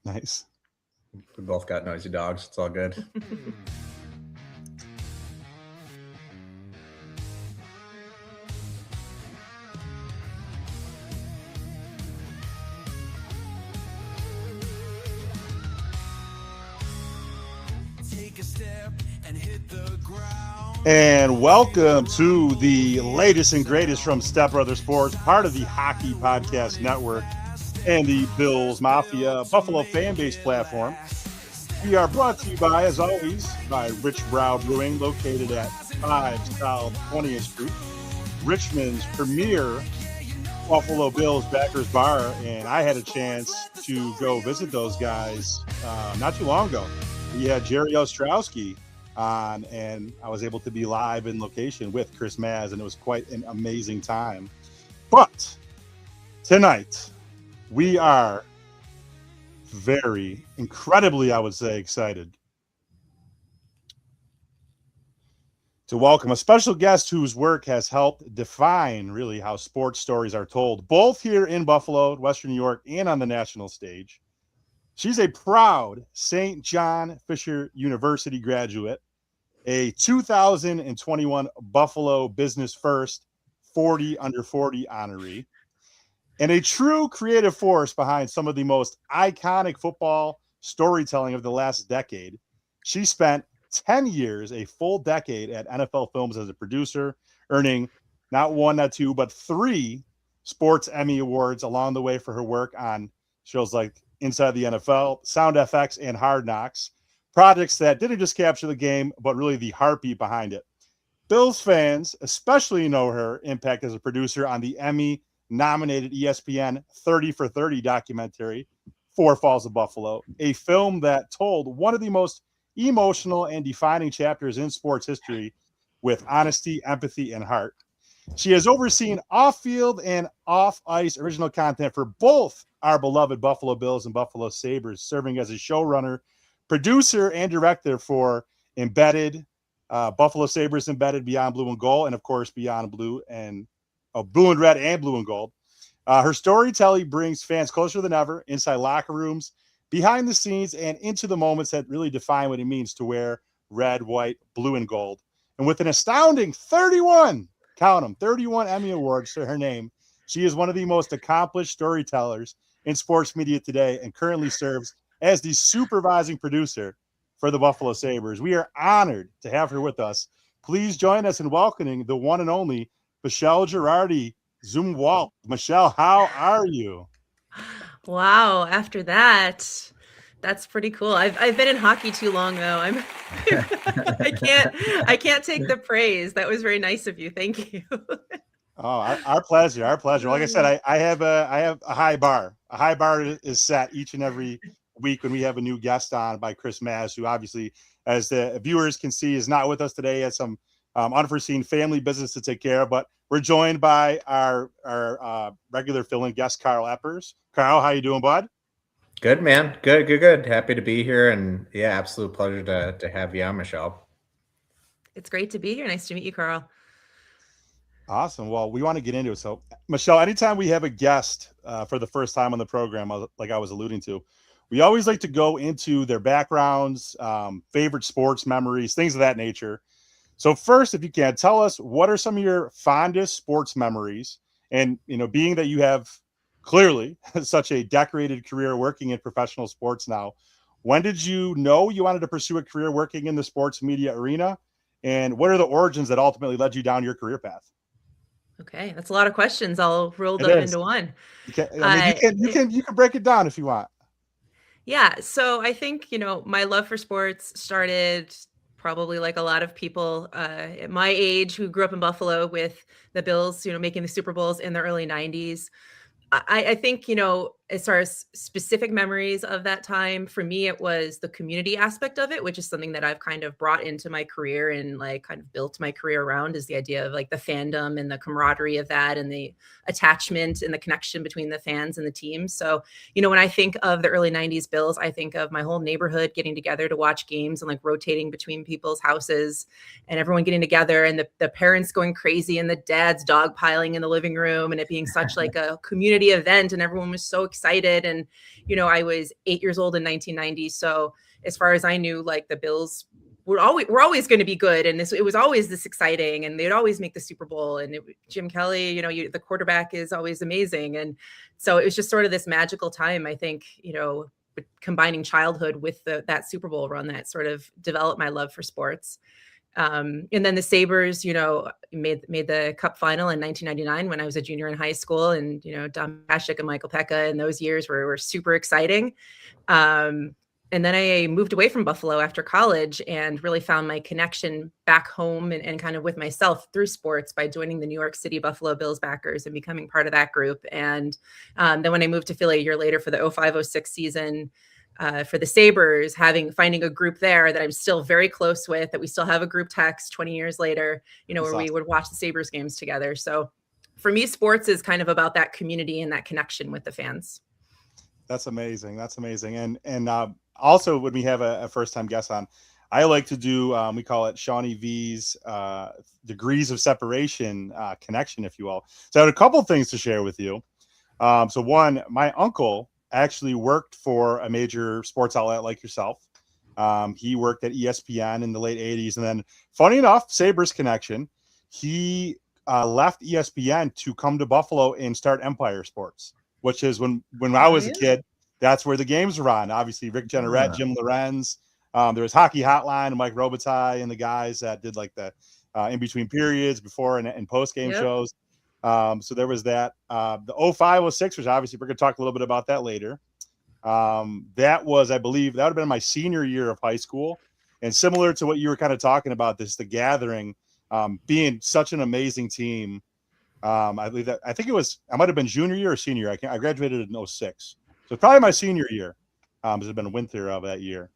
Nice. We both got noisy dogs. It's all good. And welcome to the latest and greatest from Step Brother Sports, part of the Hockey Podcast Network and the Bills Mafia Buffalo fan base platform. We are brought to you by, as always, by Rich Brow Brewing, located at 5 South 20th Street, Richmond's premier Buffalo Bills backers bar. And I had a chance to go visit those guys not too long ago. We had Jerry Ostrowski on, and I was able to be live in location with Chris Maz, and it was quite an amazing time. But tonight, we are very, incredibly, I would say, excited to welcome a special guest whose work has helped define really how sports stories are told, both here in Buffalo, Western New York, and on the national stage. She's a proud St. John Fisher University graduate, a 2021 Buffalo Business First 40 under 40 honoree, and a true creative force behind some of the most iconic football storytelling of the last decade. She spent 10 years, a full decade at NFL Films as a producer, earning not one, not two, but 3 Sports Emmy Awards along the way for her work on shows like Inside the NFL, Sound FX, and Hard Knocks, projects that didn't just capture the game, but really the heartbeat behind it. Bills fans especially know her impact as a producer on the Emmy-nominated ESPN 30 for 30 documentary, Four Falls of Buffalo, a film that told one of the most emotional and defining chapters in sports history with honesty, empathy, and heart. She has overseen off-field and off-ice original content for both our beloved Buffalo Bills and Buffalo Sabres, serving as a showrunner, producer, and director for Embedded, Buffalo Sabres Embedded, Beyond Blue and Gold, and of course Beyond Blue and Blue and Red and Blue and Gold. Her storytelling brings fans closer than ever, inside locker rooms, behind the scenes, and into the moments that really define what it means to wear red, white, blue, and gold. And with an astounding 31, count them, 31 Emmy Awards to her name, she is one of the most accomplished storytellers in sports media today and currently serves as the supervising producer for the Buffalo Sabres. We are honored to have her with us. Please join us in welcoming the one and only Michelle Girardi, Zumwalt. Michelle, how are you? Wow, after that, that's pretty cool. I've been in hockey too long though. I can't take the praise. That was very nice of you. Thank you. Oh, our pleasure. Our pleasure. Like I said, I have a high bar. A high bar is set each and every week when we have a new guest on by Chris Maz, who obviously, as the viewers can see, is not with us today. He has some unforeseen family business to take care of, but we're joined by our regular fill-in guest, Carl Eppers. Carl, how you doing, bud? Good, man. Good. Happy to be here, and yeah, absolute pleasure to have you on, Michelle. It's great to be here. Nice to meet you, Carl. Awesome. Well, we want to get into it. So, Michelle, anytime we have a guest for the first time on the program, like I was alluding to, we always like to go into their backgrounds, favorite sports memories, things of that nature. So first, if you can, tell us what are some of your fondest sports memories? And, being that you have clearly such a decorated career working in professional sports now, when did you know you wanted to pursue a career working in the sports media arena? And what are the origins that ultimately led you down your career path? Okay, that's a lot of questions all rolled up into one. You can break it down if you want. Yeah, so I think, my love for sports started probably like a lot of people at my age who grew up in Buffalo with the Bills, making the Super Bowls in the early 90s. I think, as far as specific memories of that time, for me, it was the community aspect of it, which is something that I've kind of brought into my career and like kind of built my career around, is the idea of like the fandom and the camaraderie of that and the attachment and the connection between the fans and the team. So, when I think of the early 90s Bills, I think of my whole neighborhood getting together to watch games and like rotating between people's houses and everyone getting together and the parents going crazy and the dads dogpiling in the living room and it being such like a community event and everyone was so excited excited. And, I was 8 years old in 1990. So as far as I knew, like the Bills were always going to be good. And it was always this exciting, and they'd always make the Super Bowl. And Jim Kelly, the quarterback is always amazing. And so it was just sort of this magical time, I think, combining childhood with that Super Bowl run that sort of developed my love for sports. And then the Sabres, made the Cup final in 1999 when I was a junior in high school, and Don Pashik and Michael Pekka in those years were super exciting. And then I moved away from Buffalo after college and really found my connection back home and kind of with myself through sports by joining the New York City Buffalo Bills backers and becoming part of that group. And then when I moved to Philly a year later for the 05-06 season, for the Sabres, finding a group there that I'm still very close with, that we still have a group text 20 years later, where we would watch the Sabres games together. So for me, sports is kind of about that community and that connection with the fans. That's amazing. That's amazing. And also, when we have a first-time guest on, I like to do, we call it Shawnee V's degrees of separation connection, if you will. So I had a couple things to share with you. So one, my uncle actually worked for a major sports outlet like yourself. He worked at ESPN in the late 80s. And then, funny enough, Sabres connection, he left ESPN to come to Buffalo and start Empire Sports, which is when I was a kid, that's where the games were on. Obviously, Rick Jeanneret, Jim Lorenz. There was Hockey Hotline and Mike Robitaille and the guys that did like the in-between periods, before and post-game shows. So there was that. The 05-06, which obviously we're going to talk a little bit about that later. That was, I believe, that would have been my senior year of high school. And similar to what you were kind of talking about, the gathering, being such an amazing team. I believe that, I might have been junior year or senior. I graduated in 06. So probably my senior year. Because it's been winter of that year.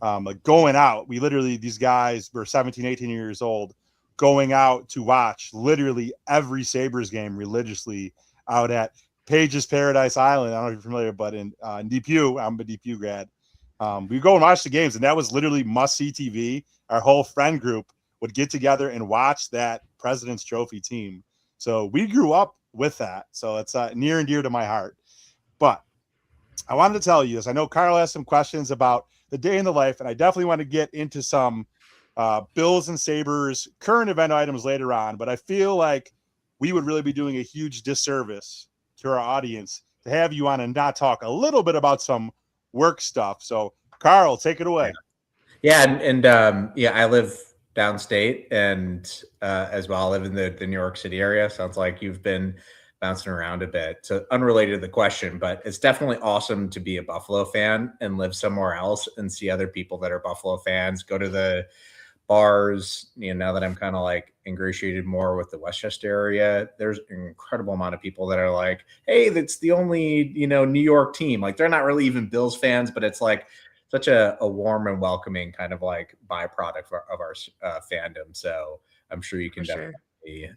Like going out, these guys were 17, 18 years old, going out to watch literally every Sabres game religiously out at Page's Paradise Island. I don't know if you're familiar, but in DPU, I'm a DPU grad. We go and watch the games, and that was literally must-see TV. Our whole friend group would get together and watch that President's Trophy team. So we grew up with that. So it's near and dear to my heart. But I wanted to tell you this. I know Carl has some questions about the day in the life, and I definitely want to get into some Bills and Sabres current event items later on. But I feel like we would really be doing a huge disservice to our audience to have you on and not talk a little bit about some work stuff. So, Carl, take it away. Yeah, and I live downstate, and as well, I live in the New York City area. Sounds like you've been bouncing around a bit. So unrelated to the question, but it's definitely awesome to be a Buffalo fan and live somewhere else and see other people that are Buffalo fans, go to the bars. Now that I'm kind of like ingratiated more with the Westchester area, there's an incredible amount of people that are like, hey, that's the only, New York team. Like, they're not really even Bills fans, but it's like such a warm and welcoming kind of like byproduct of our fandom. So I'm sure you can definitely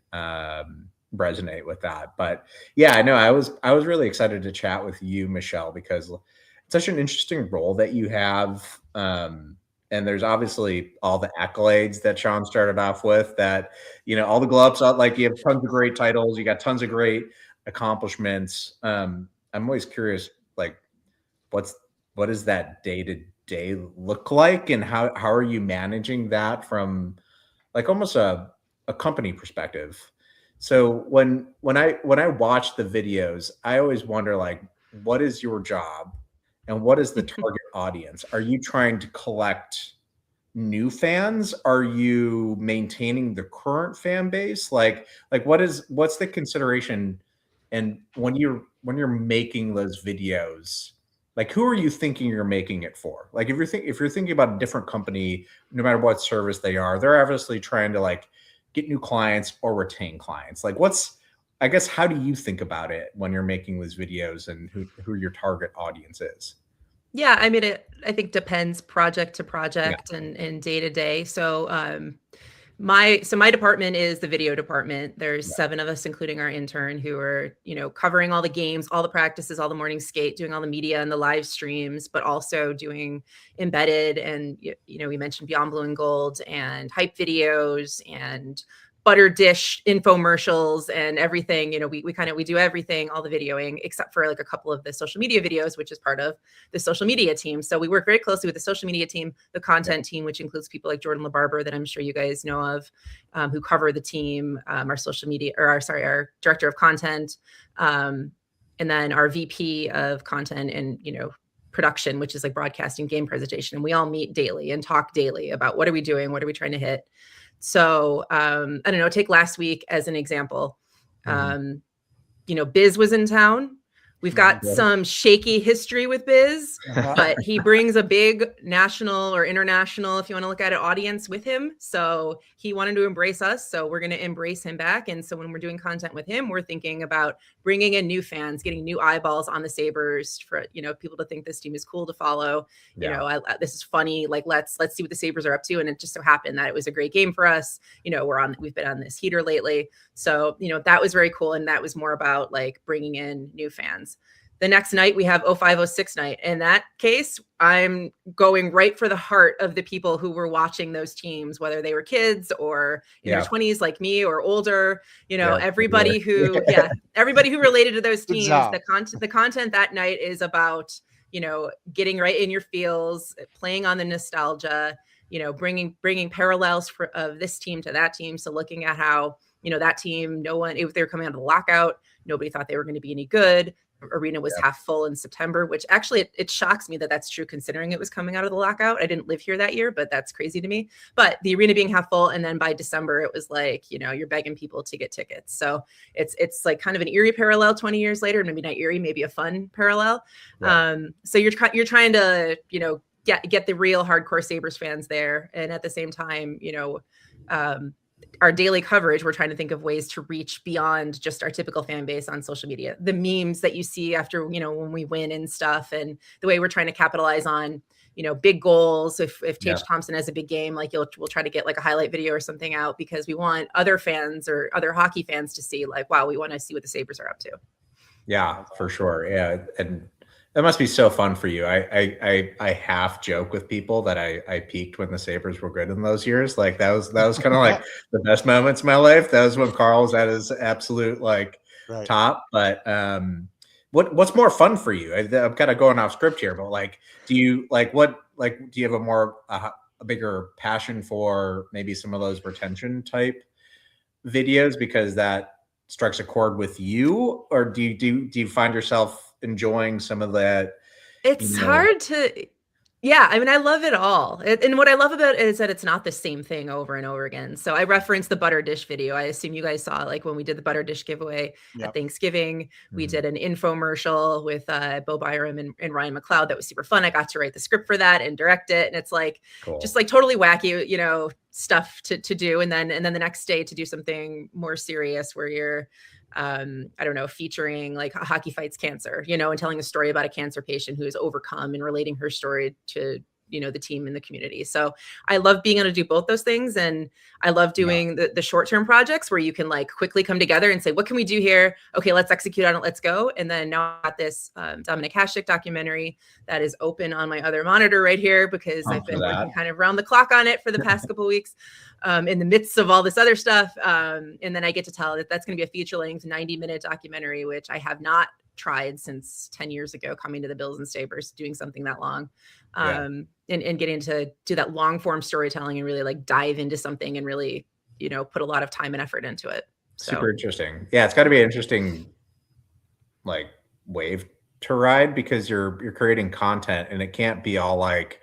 resonate with that. But yeah, I know I was really excited to chat with you, Michelle, because it's such an interesting role that you have. And there's obviously all the accolades that Sean started off with, that, all the gloves, like you have tons of great titles, you got tons of great accomplishments. I'm always curious, like, what does that day to day look like, and how are you managing that from like almost a company perspective? So when I watch the videos, I always wonder, like, what is your job and what is the target audience? Are you trying to collect new fans? Are you maintaining the current fan base? Like what's the consideration? And when you're making those videos, like, who are you thinking you're making it for? Like, if you're thinking about a different company, no matter what service they are, they're obviously trying to like get new clients or retain clients. Like, I guess, how do you think about it when you're making these videos, and who your target audience is? Yeah, I mean, I think depends project to project and day to day. So my department is the video department. There's 7 of us, including our intern, who are, covering all the games, all the practices, all the morning skate, doing all the media and the live streams, but also doing embedded and, we mentioned Beyond Blue and Gold and hype videos and butter dish infomercials and everything. We do everything, all the videoing, except for like a couple of the social media videos, which is part of the social media team. So we work very closely with the social media team, the content team, which includes people like Jordan LaBarber that I'm sure you guys know of, who cover the team, our social media, our director of content, and then our VP of content and, production, which is like broadcasting, game presentation. And we all meet daily and talk daily about what are we doing? What are we trying to hit? So, I don't know, take last week as an example. Biz was in town. We've got some shaky history with Biz, but he brings a big national or international, if you want to look at it, audience with him. So he wanted to embrace us. So we're going to embrace him back. And so when we're doing content with him, we're thinking about bringing in new fans, getting new eyeballs on the Sabres for, people to think this team is cool to follow. This is funny. Like, let's see what the Sabres are up to. And it just so happened that it was a great game for us. We've been on this heater lately. So, that was very cool. And that was more about like bringing in new fans. The next night we have 0506 night. In that case, I'm going right for the heart of the people who were watching those teams, whether they were kids or in their 20s like me or older, everybody who related to those teams. The content that night is about, getting right in your feels, playing on the nostalgia, bringing parallels of this team to that team. So looking at how, that team, if they were coming out of the lockout, nobody thought they were going to be any good. Arena was half full in September, which actually it shocks me that that's true considering it was coming out of the lockout. I didn't live here that year, but that's crazy to me. But the arena being half full, and then by December it was like, you're begging people to get tickets. So it's like kind of an eerie parallel 20 years later, maybe not eerie, maybe a fun parallel. Yeah. So you're trying to get the real hardcore Sabres fans there, and at the same time, our daily coverage, we're trying to think of ways to reach beyond just our typical fan base on social media. The memes that you see after, when we win and stuff, and the way we're trying to capitalize on, big goals. If Tage Thompson has a big game, like we'll try to get like a highlight video or something out because we want other fans or other hockey fans to see like, wow, we want to see what the Sabres are up to. Yeah, for sure. Yeah. And that must be so fun for you. I half joke with people that I peaked when the Sabres were good in those years. Like that was kind of like the best moments of my life. That was when Carl was at his absolute top. But what's more fun for you? I'm kind of going off script here, but like, do you have a bigger passion for maybe some of those retention type videos because that strikes a chord with you, or do you find yourself enjoying some of that? It's hard to, I mean, I love it all. And what I love about it is that it's not the same thing over and over again. So I referenced the butter dish video. I assume you guys saw like when we did the butter dish giveaway at Thanksgiving, we did an infomercial with Bo Byram and Ryan McLeod. That was super fun. I got to write the script for that and direct it. And it's like, just like totally wacky, stuff to do. And then the next day to do something more serious where you're, I don't know, featuring like Hockey Fights Cancer, and telling a story about a cancer patient who has overcome and relating her story to, the team and the community. So I love being able to do both those things. And I love doing the short-term projects where you can like quickly come together and say, what can we do here? Okay, let's execute on it. Let's go. And then now I got this Dominic Hasek documentary that is open on my other monitor right here because I've been working kind of around the clock on it for the past couple of weeks in the midst of all this other stuff. And then I get to tell that's going to be a feature-length 90-minute documentary, which I have not tried since 10 years ago, coming to the Bills and Sabres, doing something that long, and getting to do that long form storytelling and really like dive into something and really, put a lot of time and effort into it. So. Super interesting. Yeah. It's gotta be an interesting like wave to ride because you're creating content and it can't be all like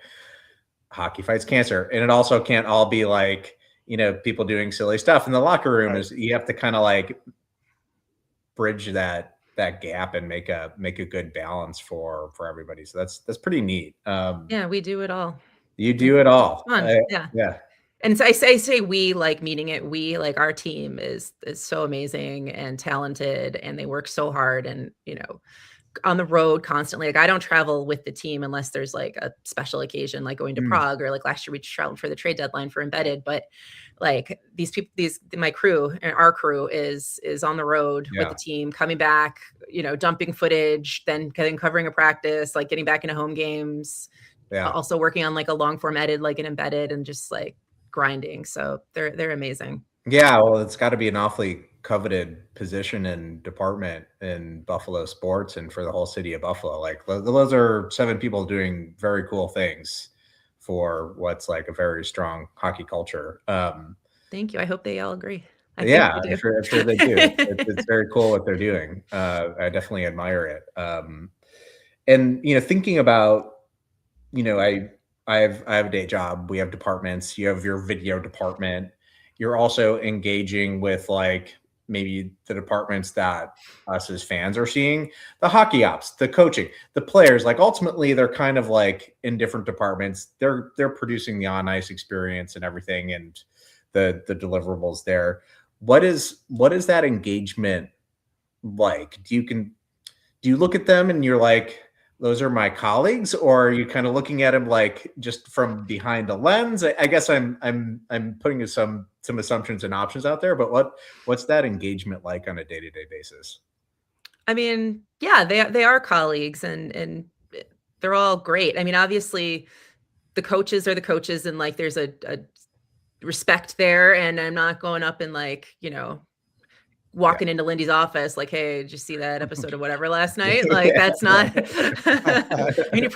Hockey Fights Cancer. And it also can't all be like, people doing silly stuff in the locker room. Is you have to kind of like bridge that gap and make a good balance for everybody. So that's pretty neat. We do it all. You do it all. It's fun. Yeah. And so I say we, like meaning it, we, like our team is so amazing and talented and they work so hard and, on the road constantly. Like I don't travel with the team unless there's like a special occasion, like going to Prague or like last year we traveled for the trade deadline for Embedded. But like these people, my crew and our crew is on the road with the team, coming back, dumping footage, then covering a practice, like getting back into home games, also working on like a long form edit, like an Embedded and just like grinding. So they're amazing. Yeah, well, it's got to be an awfully coveted position and department in Buffalo sports and for the whole city of Buffalo. Like those are 7 people doing very cool things for what's like a very strong hockey culture. Thank you. I hope they all agree. I think Yeah, they do. I'm sure they do. It's very cool what they're doing. I definitely admire it. And thinking about, I have a day job. We have departments. You have your video department. You're also engaging with like maybe the departments that us as fans are seeing, the hockey ops, the coaching, the players. Like ultimately, they're kind of like in different departments. They're producing the on ice experience and everything, and the deliverables there. What is that engagement like? Do you look at them and you're like, those are my colleagues, or are you kind of looking at them like just from behind a lens? I guess I'm putting some assumptions and options out there, but what's that engagement like on a day-to-day basis? I mean, yeah, they are colleagues, and they're all great. I mean, obviously, the coaches are the coaches, and like there's a respect there, and I'm not going up and like walking into Lindy's office like, hey, did you see that episode of whatever last night? Like that's not I mean,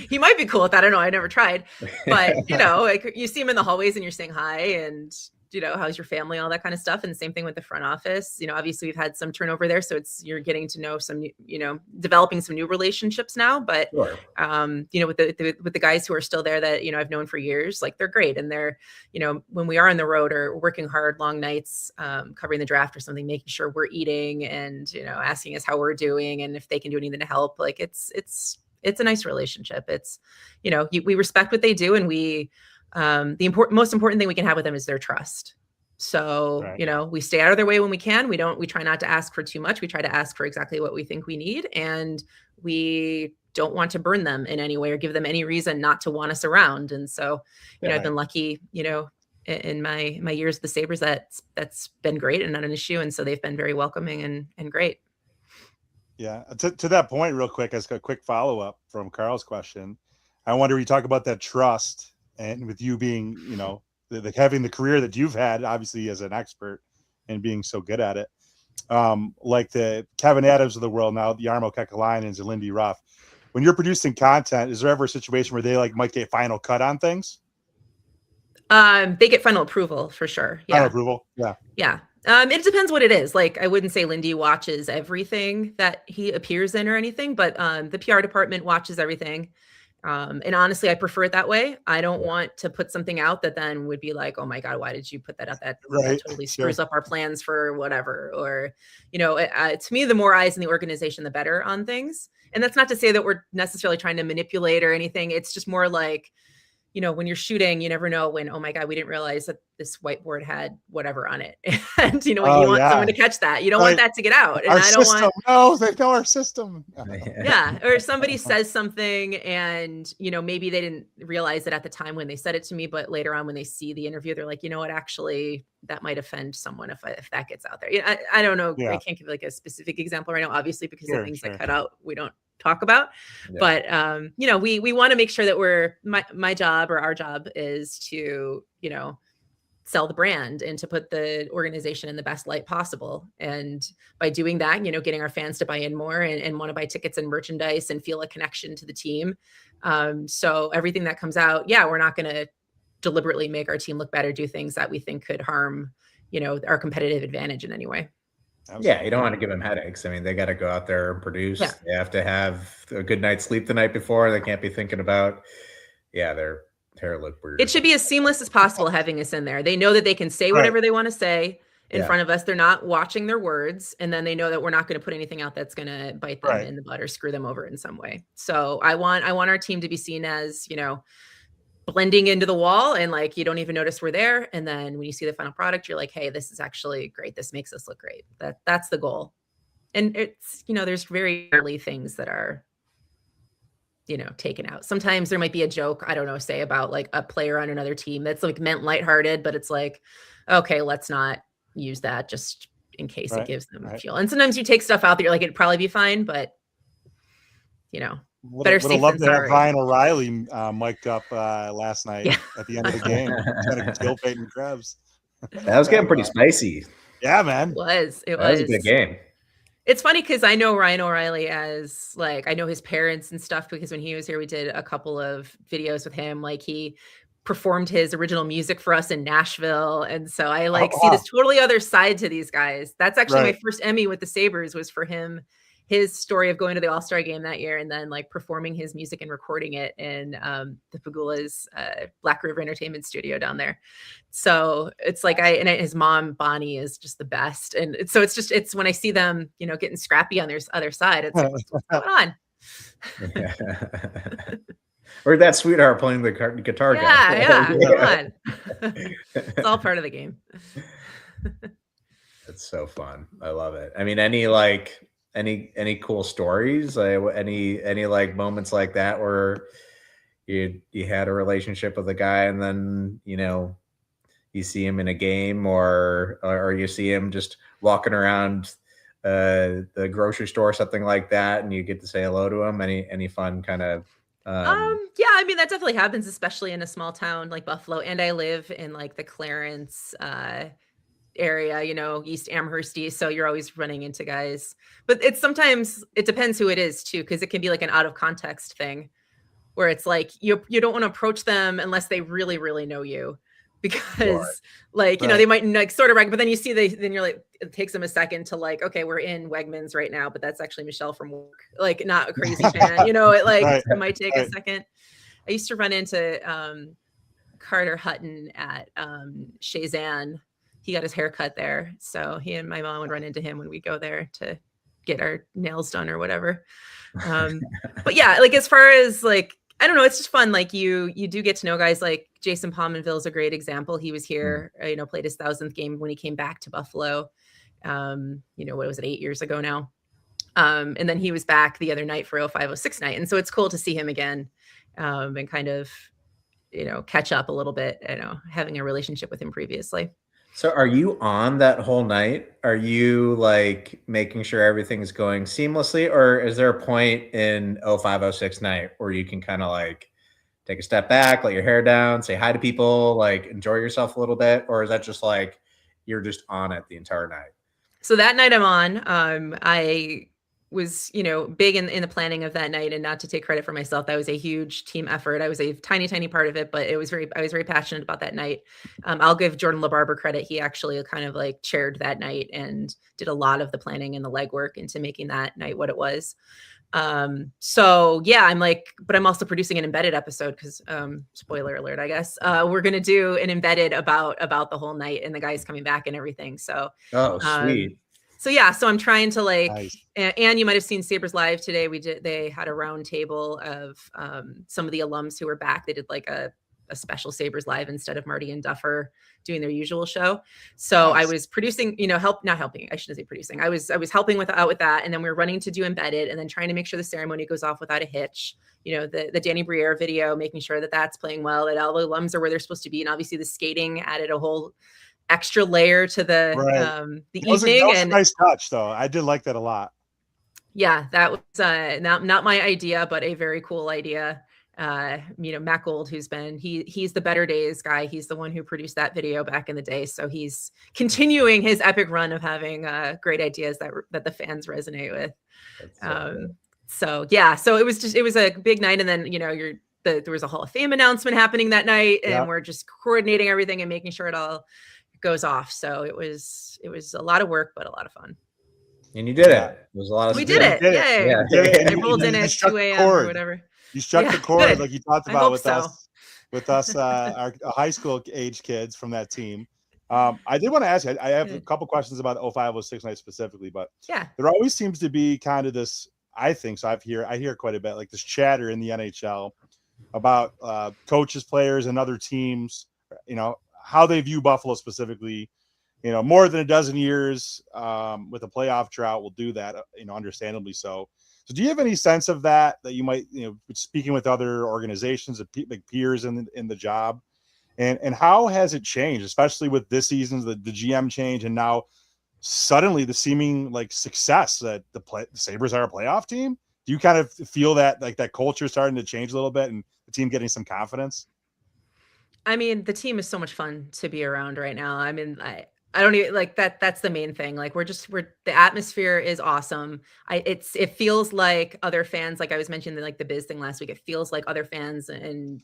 he might be cool with that. I don't know, I never tried, but like you see him in the hallways and you're saying hi, and how's your family, all that kind of stuff. And the same thing with the front office. Obviously we've had some turnover there, so you're getting to know some, developing some new relationships now. But Sure. with the guys who are still there that I've known for years, like they're great, and they're when we are on the road or working hard long nights, covering the draft or something, making sure we're eating and asking us how we're doing and if they can do anything to help. Like it's a nice relationship. It's we respect what they do, and we the most important thing we can have with them is their trust. So, Right. We stay out of their way when we can. We try not to ask for too much. We try to ask for exactly what we think we need. And we don't want to burn them in any way or give them any reason not to want us around. And so, I've been lucky, in my years at the Sabres, that's been great and not an issue. And so they've been very welcoming and great. Yeah. To that point, real quick, as a quick follow-up from Carl's question, I wonder, you talk about that trust, and with you being, having the career that you've had, obviously as an expert and being so good at it, like the Kevin Adams of the world now, the Jarmo Kekalainens and Lindy Ruff, when you're producing content, is there ever a situation where they like might get final cut on things? They get final approval for sure. Yeah. Final approval. Yeah. Yeah. It depends what it is. Like, I wouldn't say Lindy watches everything that he appears in or anything, but the PR department watches everything. And honestly, I prefer it that way. I don't want to put something out that then would be like, oh my God, why did you put that out? That totally screws up our plans for whatever. Or, to me, the more eyes in the organization, the better on things. And that's not to say that we're necessarily trying to manipulate or anything. It's just more like, when you're shooting, you never know when, oh my God, we didn't realize that this whiteboard had whatever on it. And, you want someone to catch that. You don't want that to get out. And I don't want, they know our system. Yeah. Or somebody says something and, maybe they didn't realize it at the time when they said it to me, but later on when they see the interview, they're like, you know what, actually that might offend someone if that gets out there. I don't know. Yeah. I can't give like a specific example right now, obviously, because the things that cut out, we don't talk about. Yeah. But we want to make sure that my job or our job is to sell the brand and to put the organization in the best light possible. And by doing that, getting our fans to buy in more and want to buy tickets and merchandise and feel a connection to the team. So everything that comes out, we're not going to deliberately make our team look bad or do things that we think could harm our competitive advantage in any way. Yeah, you don't want to give them headaches. I mean, they got to go out there and produce. Yeah. They have to have a good night's sleep the night before. They can't be thinking about, their hair look weird. It should be as seamless as possible having us in there. They know that they can say whatever they want to say in front of us. They're not watching their words. And then they know that we're not going to put anything out that's going to bite them in the butt or screw them over in some way. So I want our team to be seen as, blending into the wall and like you don't even notice we're there. And then when you see the final product, you're like, hey, this is actually great. This makes us look great. That's the goal. And it's, there's very rarely things that are, taken out. Sometimes there might be a joke, I don't know, say about like a player on another team that's like meant lighthearted, but it's like, okay, let's not use that just in case it gives them fuel. And sometimes you take stuff out that you're like, it'd probably be fine, but better safe than sorry. Ryan O'Reilly mic'd up last night at the end of the game. Trying to kill Peyton Krebs. That was getting pretty spicy. Yeah, man. It was. That was a good game. It's funny because I know Ryan O'Reilly as like I know his parents and stuff because when he was here, we did a couple of videos with him. Like he performed his original music for us in Nashville, and so I like see this totally other side to these guys. That's actually my first Emmy with the Sabres was for him. His story of going to the All-Star game that year and then like performing his music and recording it in the Pagula's Black River Entertainment studio down there. So it's like his mom Bonnie is just the best, and it's when I see them, you know, getting scrappy on their other side, it's like, what's going on? Or that sweetheart playing the guitar. Yeah, come on. It's all part of the game. It's so fun. I love it. I mean, any cool stories? Any like moments like that where you had a relationship with a guy and then, you know, you see him in a game or you see him just walking around the grocery store, something like that, and you get to say hello to him. Any fun kind of yeah, I mean that definitely happens, especially in a small town like Buffalo, and I live in like the Clarence area, you know, East Amhersty, so you're always running into guys, but sometimes it depends who it is too, because it can be like an out of context thing where it's like you don't want to approach them unless they really know you, because like, you know, they might like sort of but then you see then you're like, it takes them a second to like, okay, we're in Wegmans right now, but that's actually Michelle from work, like not a crazy fan, you know, it like it might take a second. I used to run into Carter Hutton at Shazan. He got his hair cut there. So he and my mom would run into him when we go there to get our nails done or whatever. But yeah, like as far as like, I don't know, it's just fun. Like you do get to know guys like Jason Pominville is a great example. He was here, you know, played his 1,000th game when he came back to Buffalo. You know, what was it, 8 years ago now? And then he was back the other night for 0506 night. And so it's cool to see him again and kind of, you know, catch up a little bit, you know, having a relationship with him previously. So are you on that whole night? Are you like making sure everything's going seamlessly, or is there a point in 0506 night where you can kind of like take a step back, let your hair down, say hi to people, like enjoy yourself a little bit? Or is that just like, you're just on it the entire night? So that night I'm on, I was, you know, big in the planning of that night, and not to take credit for myself. That was a huge team effort. I was a tiny part of it, but I was very passionate about that night. I'll give Jordan LaBarber credit. He actually kind of like chaired that night and did a lot of the planning and the legwork into making that night what it was. So yeah, I'm like, but I'm also producing an embedded episode because, spoiler alert, I guess, we're going to do an embedded about the whole night and the guys coming back and everything. So, sweet. So yeah, so I'm trying to like, Nice. and you might've seen Sabres Live today. They had a round table of, some of the alums who were back. They did like a special Sabres Live instead of Marty and Duffer doing their usual show. So nice. I was producing, you know, not helping. I shouldn't say producing. I was helping out with that. And then we were running to do embedded and then trying to make sure the ceremony goes off without a hitch. You know, the Danny Briere video, making sure that that's playing well, that all the alums are where they're supposed to be. And obviously the skating added a whole extra layer to the evening. That was a nice touch though. I did like that a lot. Yeah, that was not my idea, but a very cool idea. You know, Matt Gold, who's been he's the Better Days guy. He's the one who produced that video back in the day. So he's continuing his epic run of having great ideas that the fans resonate with. So yeah, so it was a big night, and then you know there was a Hall of Fame announcement happening that night, and we're just coordinating everything and making sure it all goes off. So it was a lot of work, but a lot of fun. And you did it. It was a lot of We did it. Yay. Yeah. I rolled in at 2 a.m. or whatever. You struck the chord like you talked about with us, our high school age kids from that team. I did want to ask you, I have a couple questions about 0506 night specifically, but there always seems to be kind of this, I think, so I hear quite a bit, like this chatter in the NHL about coaches, players, and other teams, you know, how they view Buffalo specifically. You know, more than a dozen years with a playoff drought will do that, you know, understandably so. So do you have any sense of that you might, you know, speaking with other organizations, like peers in the job, and how has it changed, especially with this season's the GM change, and now suddenly the seeming like success that the Sabres are a playoff team? Do you kind of feel that like that culture is starting to change a little bit and the team getting some confidence? I mean, the team is so much fun to be around right now. I mean, I don't even like that. That's the main thing. Like the atmosphere is awesome. It feels like other fans, like I was mentioning like the Biz thing last week. It feels like other fans and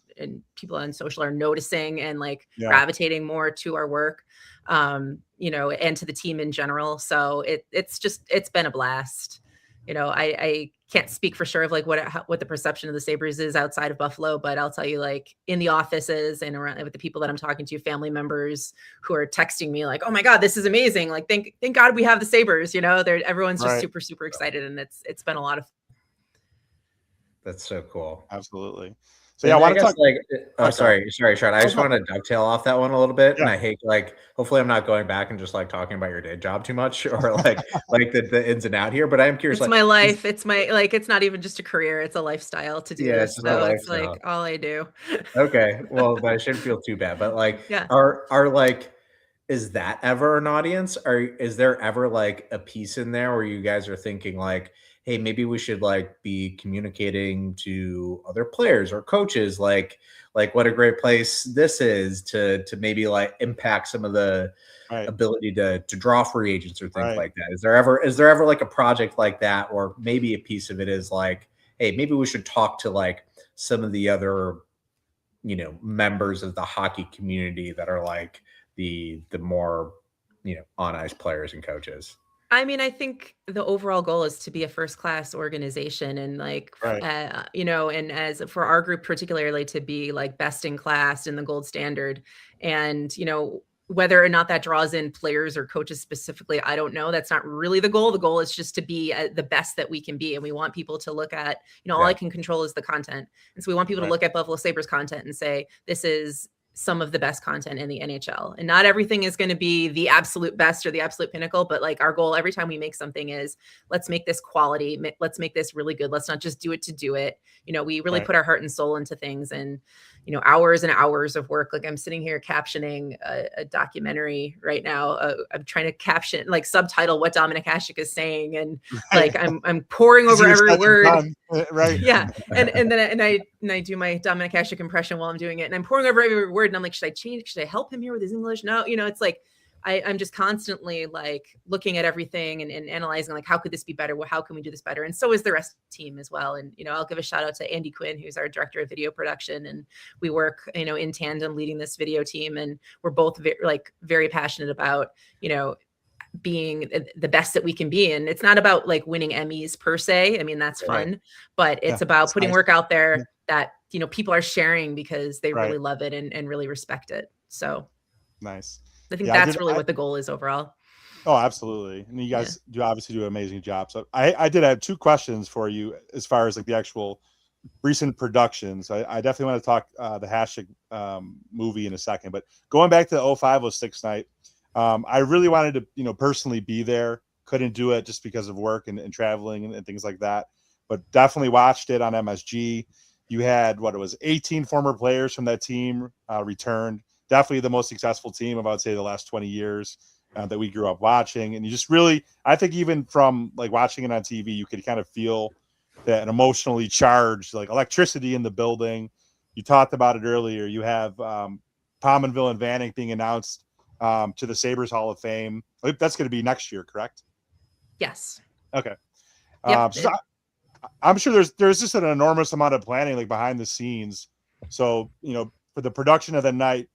people on social are noticing and like gravitating more to our work, and to the team in general. So it's been a blast. I can't speak for sure of like what the perception of the Sabres is outside of Buffalo, but I'll tell you, like in the offices and around with the people that I'm talking to, family members who are texting me like, "Oh my God, this is amazing! Like, thank God we have the Sabres." Everyone's just super, super excited, and it's been a lot of. That's so cool. Absolutely. So I want to talk. Sorry, Sean. I just want to dovetail off that one a little bit, and I hate hopefully I'm not going back and just like talking about your day job too much or like the ins and out here. But I am curious. It's my life. It's not even just a career. It's a lifestyle to do this. So it's like all I do. Okay, well, I shouldn't feel too bad. But is that ever an audience? Or is there ever like a piece in there where you guys are thinking like, hey, maybe we should like be communicating to other players or coaches, like what a great place this is to maybe like impact some of the ability to draw free agents or things like that. Is there ever like a project like that, or maybe a piece of it is like, hey, maybe we should talk to like some of the other, members of the hockey community that are like the more, on ice players and coaches? I mean, I think the overall goal is to be a first-class organization and and as for our group particularly to be like best in class and the gold standard. And, whether or not that draws in players or coaches specifically, I don't know. That's not really the goal. The goal is just to be the best that we can be. And we want people to look at, all I can control is the content. And so we want people to look at Buffalo Sabres content and say, this is some of the best content in the NHL. And not everything is going to be the absolute best or the absolute pinnacle, but like our goal every time we make something is let's make this quality. Let's make this really good. Let's not just do it to do it. We really put our heart and soul into things, and, hours and hours of work. Like I'm sitting here captioning a documentary right now. I'm trying to caption, like subtitle what Dominic Hasek is saying. And like, I'm poring over every word. Right. Yeah. And then I do my Dominic Hasek impression while I'm doing it. And I'm poring over every word. And I'm like, should I change? Should I help him here with his English? No, it's like, I'm just constantly like looking at everything and analyzing like, how could this be better? Well, how can we do this better? And so is the rest of the team as well. And, I'll give a shout out to Andy Quinn, who's our director of video production. And we work, in tandem leading this video team. And we're both very passionate about, being the best that we can be. And it's not about like winning Emmys per se. I mean, that's fun, but it's about putting work out there that, people are sharing because they really love it and really respect it. So nice. I think that's really what the goal is overall. Oh, absolutely. And you guys do obviously do an amazing job. So I did have two questions for you as far as like the actual recent productions. I definitely want to talk the Hasek movie in a second, but going back to the 05-06 night, I really wanted to, personally be there. Couldn't do it just because of work and traveling and things like that, but definitely watched it on MSG. You had 18 former players from that team returned. Definitely the most successful team of, I would say, the last 20 years that we grew up watching. And you just really, I think even from like watching it on TV, you could kind of feel that emotionally charged, like electricity in the building. You talked about it earlier. You have Pominville and Vanek being announced to the Sabres Hall of Fame. I think that's going to be next year, correct? Yes. Okay. Yep. So I'm sure there's just an enormous amount of planning like behind the scenes. So, for the production of the night,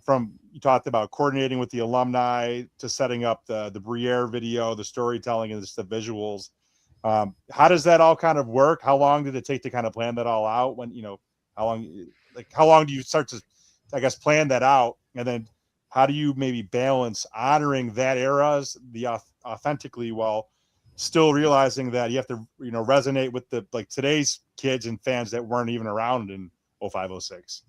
from you talked about coordinating with the alumni to setting up the Briere video, the storytelling, and just the visuals. How does that all kind of work? How long did it take to kind of plan that all out? When, how long do you start to, I guess, plan that out? And then how do you maybe balance honoring that era's authentically while still realizing that you have to, resonate with the like today's kids and fans that weren't even around in 05-06?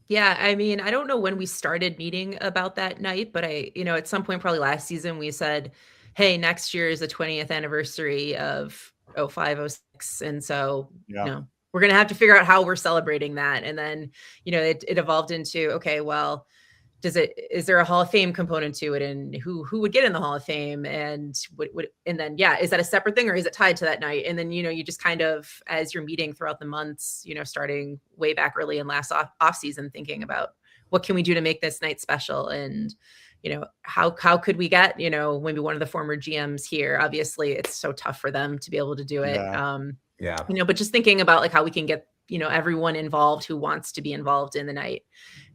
Yeah, I mean, I don't know when we started meeting about that night, but at some point, probably last season, we said, hey, next year is the 20th anniversary of 05-06. And so, we're going to have to figure out how we're celebrating that. And then, it evolved into, okay, well, is there a Hall of Fame component to it, and who would get in the Hall of Fame, and and then, is that a separate thing or is it tied to that night? And then, you just kind of, as you're meeting throughout the months, starting way back early in last off season, thinking about what can we do to make this night special? And, how could we get, maybe one of the former GMs here? Obviously it's so tough for them to be able to do it. Yeah. But just thinking about like how we can get, everyone involved who wants to be involved in the night.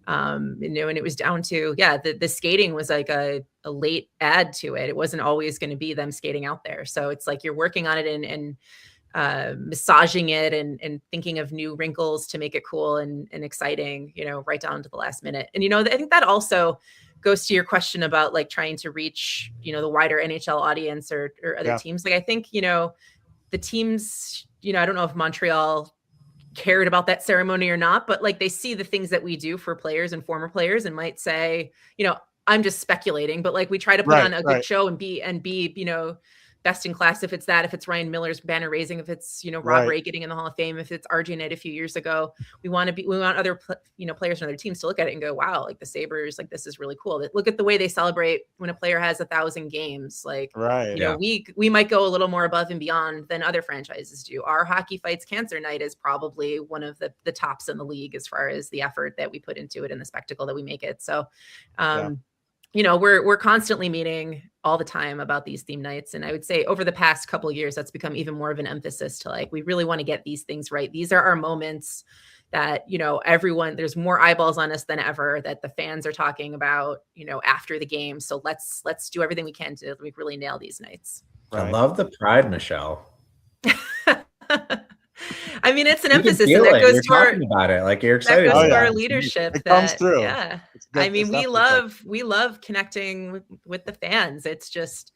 And it was down to, the skating was like a late add to it. It wasn't always going to be them skating out there. So it's like you're working on it and massaging it and thinking of new wrinkles to make it cool and exciting, right down to the last minute. And, I think that also goes to your question about like trying to reach, the wider NHL audience or other teams. Like, I think, the teams, I don't know if Montreal cared about that ceremony or not, but like they see the things that we do for players and former players and might say, I'm just speculating, but like we try to put on a good show and be, best in class. If it's Ryan Miller's banner raising, if it's, Rob Ray getting in the Hall of Fame, if it's RJ Knight a few years ago, we want other, players and other teams to look at it and go, wow, like the Sabres, like this is really cool. Look at the way they celebrate when a player has 1,000 games. Like, we might go a little more above and beyond than other franchises do. Our Hockey Fights Cancer Night is probably one of the tops in the league as far as the effort that we put into it and the spectacle that we make it. So, we're constantly meeting all the time about these theme nights. And I would say over the past couple of years, that's become even more of an emphasis to like, we really want to get these things right. These are our moments that, everyone, there's more eyeballs on us than ever that the fans are talking about, after the game. So let's do everything we can to like really nail these nights. I love the pride, Michelle. I mean, it's an emphasis and that goes to our about it. Like you're excited. That goes to our leadership. It comes through. Yeah. I mean, we love connecting with the fans. It's just,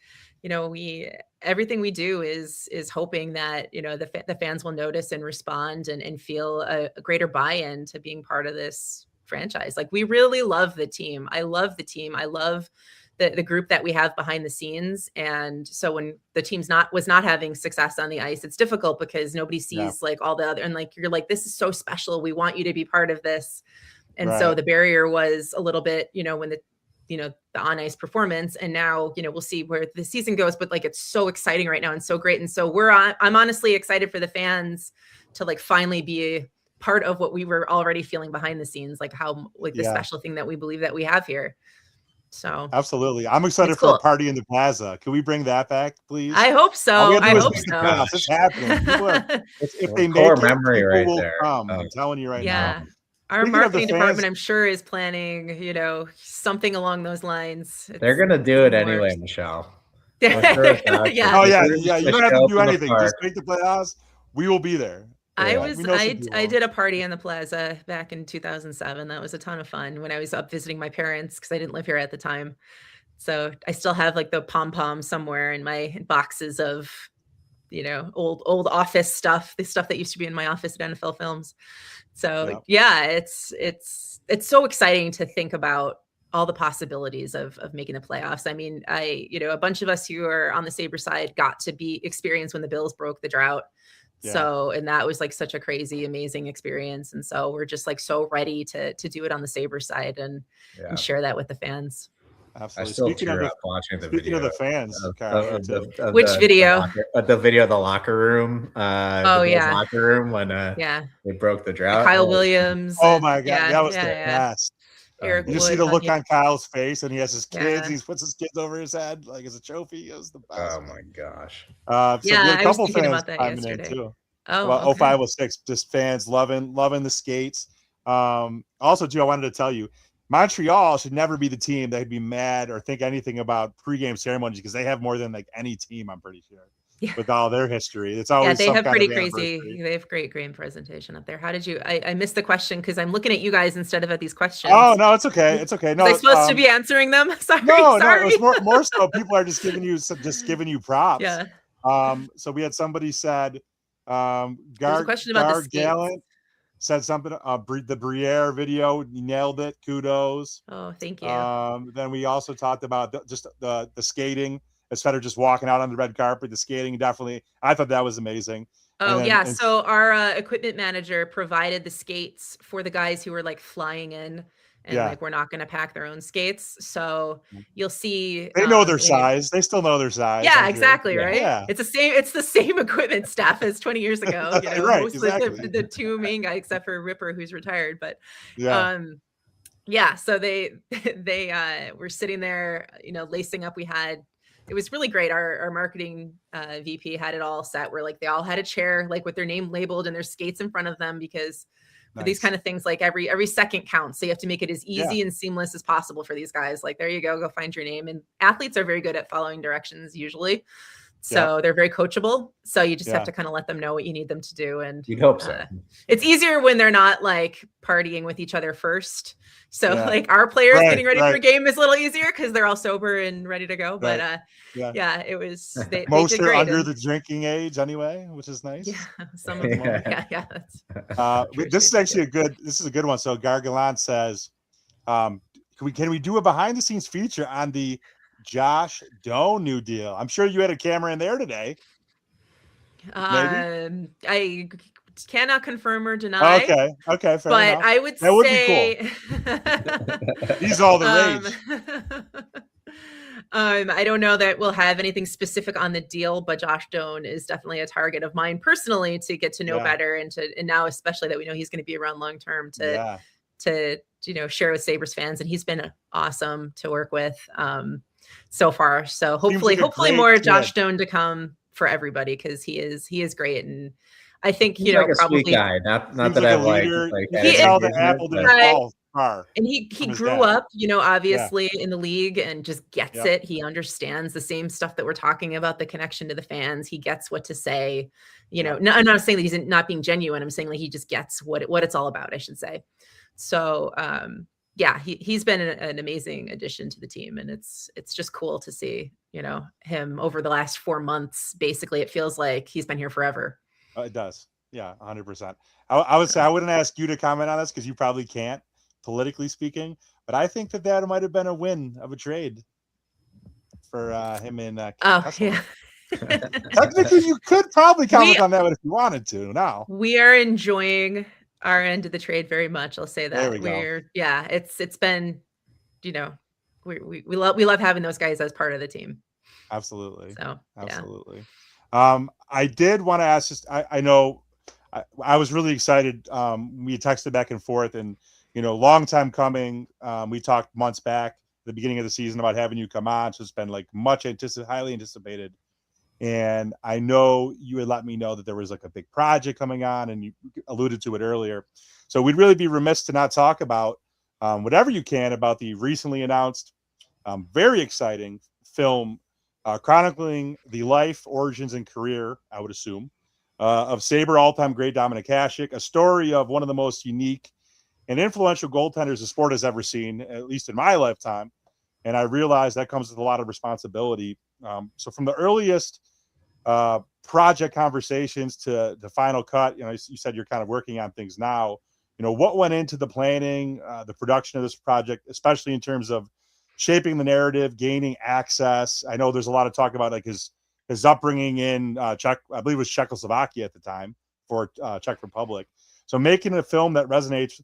everything we do is hoping that, the fans will notice and respond and feel a greater buy-in to being part of this franchise. Like we really love the team. I love the team. I love the group that we have behind the scenes. And so when the team's was not having success on the ice, it's difficult because nobody sees like all the other, and like, you're like, this is so special. We want you to be part of this. And so the barrier was a little bit, when the on ice performance, and now, we'll see where the season goes, but like, it's so exciting right now and so great. And so I'm honestly excited for the fans to like finally be part of what we were already feeling behind the scenes, like how, like the special thing that we believe that we have here. So absolutely, I'm excited for a party in the plaza. Can we bring that back, please? I hope so. I hope so. It's happening. If they make it, memory right will there. Come. I'm telling you right now. Our marketing department, I'm sure, is planning, something along those lines. They're gonna do it anyway, Michelle. Sure Oh yeah. You don't have to do anything. Just make the playoffs. We will be there. I did a party in the plaza back in 2007. That was a ton of fun when I was up visiting my parents because I didn't live here at the time. So I still have like the pom-pom somewhere in my boxes of, old office stuff, the stuff that used to be in my office at NFL Films. So it's so exciting to think about all the possibilities of making the playoffs. I mean, a bunch of us who are on the Sabres side got to experience when the Bills broke the drought. So, and that was like such a crazy, amazing experience. And so we're just like so ready to do it on the Sabres side and share that with the fans. Absolutely. I still tear up watching the video. Speaking of the fans, which video? The video of the locker room. Locker room when they broke the drought. Kyle Williams. Oh my God, that was the best. Eric you Wood, see the look on Kyle's face, and he has his kids. He puts his kids over his head like as a trophy. It was the best. Oh my gosh. So we had a couple I was thinking fans about that yesterday. too. Oh, 0506, just fans loving the skates. Also, too, I wanted to tell you, Montreal should never be the team that'd be mad or think anything about pregame ceremonies because they have more than like any team, I'm pretty sure. With all their history, it's always they have pretty crazy. They have great game presentation up there. How did you? I missed the question because I'm looking at you guys instead of at these questions. Oh no, it's okay. It's okay. No, was I supposed to be answering them? Sorry. No, it was more so people are just giving you props. Yeah. So we had somebody said, question about the Gallant said something. The Briere video, you nailed it. Kudos. Oh, thank you. Then we also talked about the skating. Instead of just walking out on the red carpet, the skating definitely. I thought that was amazing. Oh yeah. So our equipment manager provided the skates for the guys who were like flying in, and like we're not going to pack their own skates. So you'll see. They know their size. They still know their size. Yeah, exactly. Right. Yeah. It's the same equipment staff as 20 years ago. Right. Mostly Exactly. the two main guys, except for Ripper, who's retired. But Yeah, so they they were sitting there, lacing up. It was really great. Our marketing VP had it all set where like they all had a chair like with their name labeled and their skates in front of them, because for these Nice. kind of things, like every second counts. So you have to make it as Yeah. easy and seamless as possible for these guys. Like, there you go find your name. And athletes are very good at following directions usually. So they're very coachable. So you just have to kind of let them know what you need them to do. And You'd hope so. It's easier when they're not like partying with each other first. So Yeah. like our players Right, getting ready for a right. game is a little easier because they're all sober and ready to go. But Yeah. it was they Most did are great. under And the drinking age anyway, which is nice. yeah, some of them are. Yeah. That's This is actually a good one. So Gargalant says, can we do a behind the scenes feature on the Josh Doan new deal? I'm sure you had a camera in there today. Maybe? I cannot confirm or deny. Okay, fair but enough. I would That would be say He's all the rage. I don't know that we'll have anything specific on the deal, but Josh Doan is definitely a target of mine personally to get to know better, and now especially that we know he's going to be around long term to share with Sabres fans, and he's been awesome to work with so far. So hopefully more kid. Josh Doan to come for everybody, because he is great. And I think he's like a probably sweet guy. Not that I like he tell the apple didn't fall far. And he grew up, obviously in the league, and just gets it. He understands the same stuff that we're talking about, the connection to the fans. He gets what to say. No, I'm not saying that he's not being genuine. I'm saying like he just gets what it's all about, I should say. So he's been an amazing addition to the team, and it's just cool to see him over the last 4 months. Basically, it feels like he's been here forever. It does. Yeah, 100%. I would say I wouldn't ask you to comment on this because you probably can't, politically speaking, but I think that might have been a win of a trade for him in Kessler. Technically, you could probably comment on that if you wanted to. Now we are enjoying our end of the trade very much. I'll say that. There we go. It's been, we love having those guys as part of the team. Absolutely. So absolutely. I did want to ask, I know I was really excited. We texted back and forth, and long time coming. We talked months back at the beginning of the season about having you come on. So it's been like highly anticipated. And I know you had let me know that there was like a big project coming on, and you alluded to it earlier. So we'd really be remiss to not talk about whatever you can about the recently announced, very exciting film chronicling the life, origins, and career, I would assume, of Sabre all-time great Dominik Hasek, a story of one of the most unique and influential goaltenders the sport has ever seen, at least in my lifetime. And I realize that comes with a lot of responsibility. So from the earliest project conversations to the final cut, you said you're kind of working on things now. What went into the planning, the production of this project, especially in terms of shaping the narrative, gaining access? I know there's a lot of talk about like his upbringing in Czech, I believe it was Czechoslovakia at the time, for Czech Republic. So making a film that resonates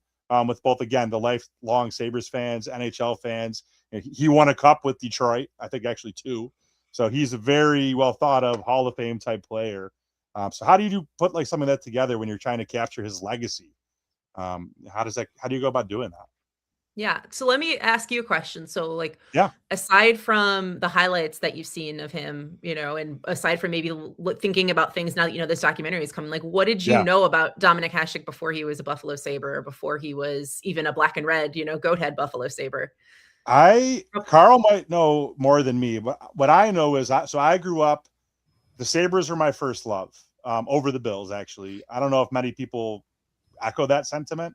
with both, again, the lifelong Sabres fans, NHL fans. He won a cup with Detroit, I think actually 2. So he's a very well thought of Hall of Fame type player. So how do you put like something like that together when you're trying to capture his legacy? How do you go about doing that? Yeah. So let me ask you a question. So aside from the highlights that you've seen of him, and aside from maybe thinking about things now that this documentary is coming, like what did you know about Dominik Hasek before he was a Buffalo Sabre, or before he was even a black and red, goat head Buffalo Sabre? Carl might know more than me, but what I know is I grew up, the Sabres were my first love, over the Bills, actually. I don't know if many people echo that sentiment,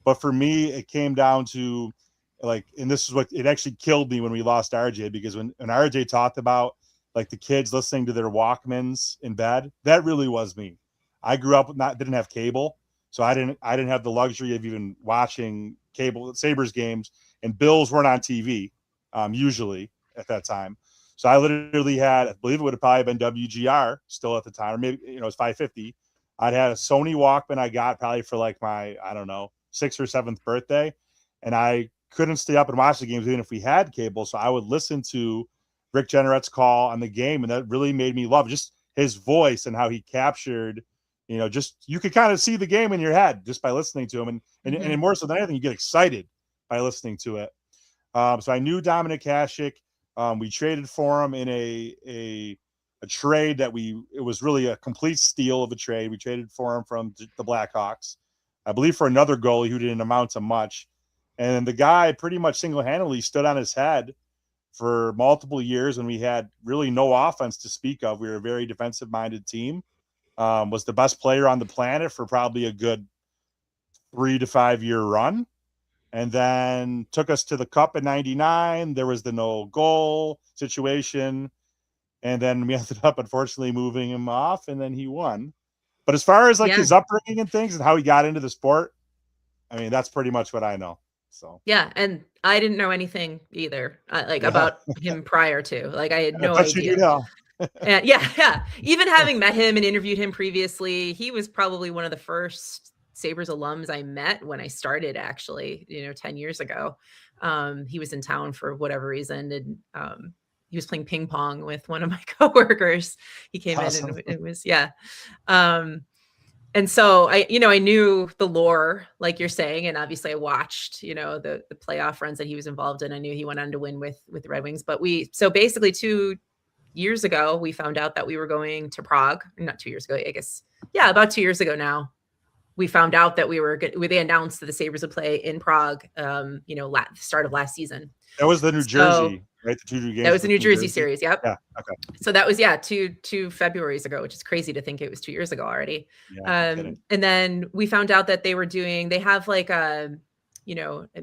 but for me, it came down to and this is what it actually killed me when we lost RJ, because when RJ talked about like the kids listening to their Walkmans in bed, that really was me. I grew up didn't have cable, so I didn't have the luxury of even watching cable Sabres games, and Bills weren't on TV usually at that time. So I literally had, I believe it would have probably been WGR still at the time, or maybe it was 550. I'd had a Sony Walkman I got probably for like my, I don't know, 6th or 7th birthday, and I couldn't stay up and watch the games even if we had cable. So I would listen to Rick Jenneret's call on the game, and that really made me love just his voice and how he captured, just you could kind of see the game in your head just by listening to him, and more so than anything, you get excited by listening to it. So I knew Dominic Hasek. We traded for him in a trade that it was really a complete steal of a trade. We traded for him from the Blackhawks, I believe, for another goalie who didn't amount to much. And the guy pretty much single-handedly stood on his head for multiple years when we had really no offense to speak of. We were a very defensive-minded team. Was the best player on the planet for probably a good 3 to 5 year run. And then took us to the Cup in '99. There was the no goal situation. And then we ended up, unfortunately, moving him off, and then he won. But as far as like his upbringing and things and how he got into the sport, I mean, that's pretty much what I know. So yeah, and I didn't know anything either, about him prior to. Like, I had no idea. And yeah. Even having met him and interviewed him previously, he was probably one of the first Sabres alums I met when I started, actually, 10 years ago. He was in town for whatever reason, and he was playing ping pong with one of my coworkers. He came in, and it was, and so I knew the lore, like you're saying, and obviously I watched, the playoff runs that he was involved in. I knew he went on to win with the Red Wings, but so basically 2 years ago, we found out that we were going to Prague. Not 2 years ago, I guess. Yeah, about 2 years ago now. We found out that they announced that the Sabres would play in Prague, start of last season. That was the New Jersey, right? The 2 games. That was the New Jersey series. Yep. Yeah. Okay. So that was, two Februarys ago, which is crazy to think it was 2 years ago already. Yeah, and then we found out that they have like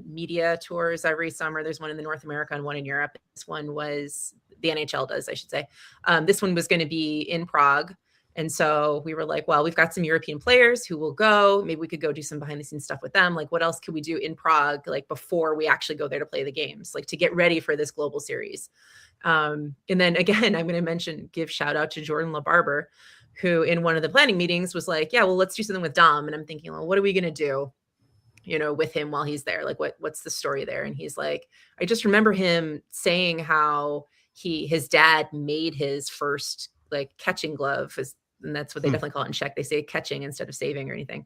media tours every summer. There's one in the North America and one in Europe. This one was the NHL does, I should say. This one was going to be in Prague. And so we were like, well, we've got some European players who will go. Maybe we could go do some behind the scenes stuff with them. Like, what else could we do in Prague, like before we actually go there to play the games, like to get ready for this global series? And then again, I'm going to give shout out to Jordan LaBarber, who in one of the planning meetings was like, yeah, well, let's do something with Dom. And I'm thinking, well, what are we going to do, with him while he's there? Like, what's the story there? And he's like, I just remember him saying how his dad made his first like catching glove, and that's what they definitely call it in Czech. They say catching instead of saving or anything.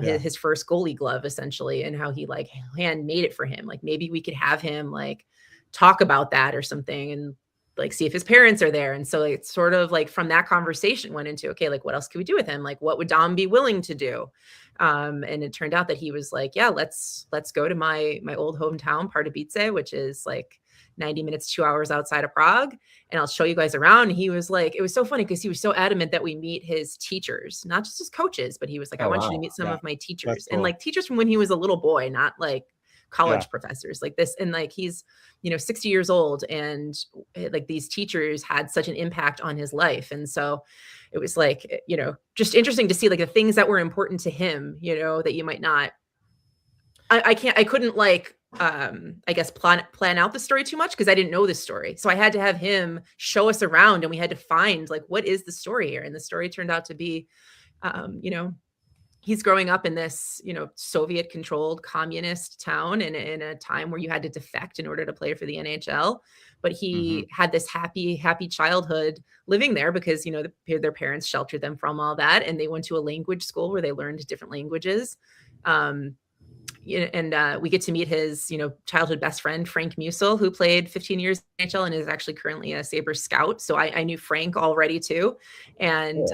His first goalie glove, essentially, and how he like hand made it for him. Like, maybe we could have him like talk about that or something, and like see if his parents are there. And so it's sort of like from that conversation went into, okay, like what else could we do with him? Like, what would Dom be willing to do? And it turned out that he was like, yeah, let's go to my old hometown, Pardubice, which is like 90 minutes, 2 hours outside of Prague. And I'll show you guys around. And he was like, it was so funny because he was so adamant that we meet his teachers, not just his coaches, but he was like, I want you to meet some of my teachers. Cool. And like teachers from when he was a little boy, not like college professors like this. And like, he's, 60 years old, and like these teachers had such an impact on his life. And so it was like, just interesting to see like the things that were important to him, that you might not, I couldn't like, I guess plan out the story too much because I didn't know this story. So I had to have him show us around, and we had to find like, what is the story here? And the story turned out to be, he's growing up in this, Soviet controlled communist town in a time where you had to defect in order to play for the NHL. But he had this happy childhood living there because, their parents sheltered them from all that. And they went to a language school where they learned different languages. And we get to meet his, childhood best friend, Frank Musel, who played 15 years in NHL and is actually currently a Sabres scout. So I knew Frank already too. And,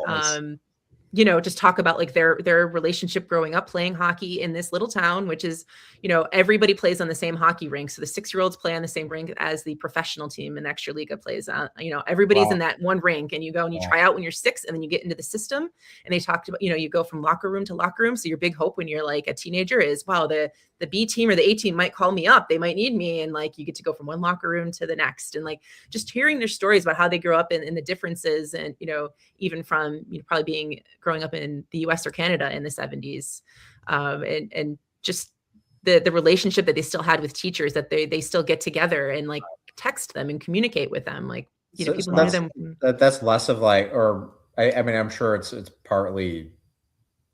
just talk about like their relationship growing up playing hockey in this little town, which is, everybody plays on the same hockey rink. So the 6-year-olds play on the same rink as the professional team in Extraliga plays on, everybody's in that one rink, and you go and you try out when you're 6, and then you get into the system. And they talked about, you go from locker room to locker room. So your big hope when you're like a teenager is, wow, the B team or the A team might call me up. They might need me. And like, you get to go from one locker room to the next. And like, just hearing their stories about how they grew up and the differences. And, even from probably growing up in the US or Canada in the 70s. And just the relationship that they still had with teachers, that they still get together and like text them and communicate with them. Like, people knew them. That's less of like, or I mean, I'm sure it's partly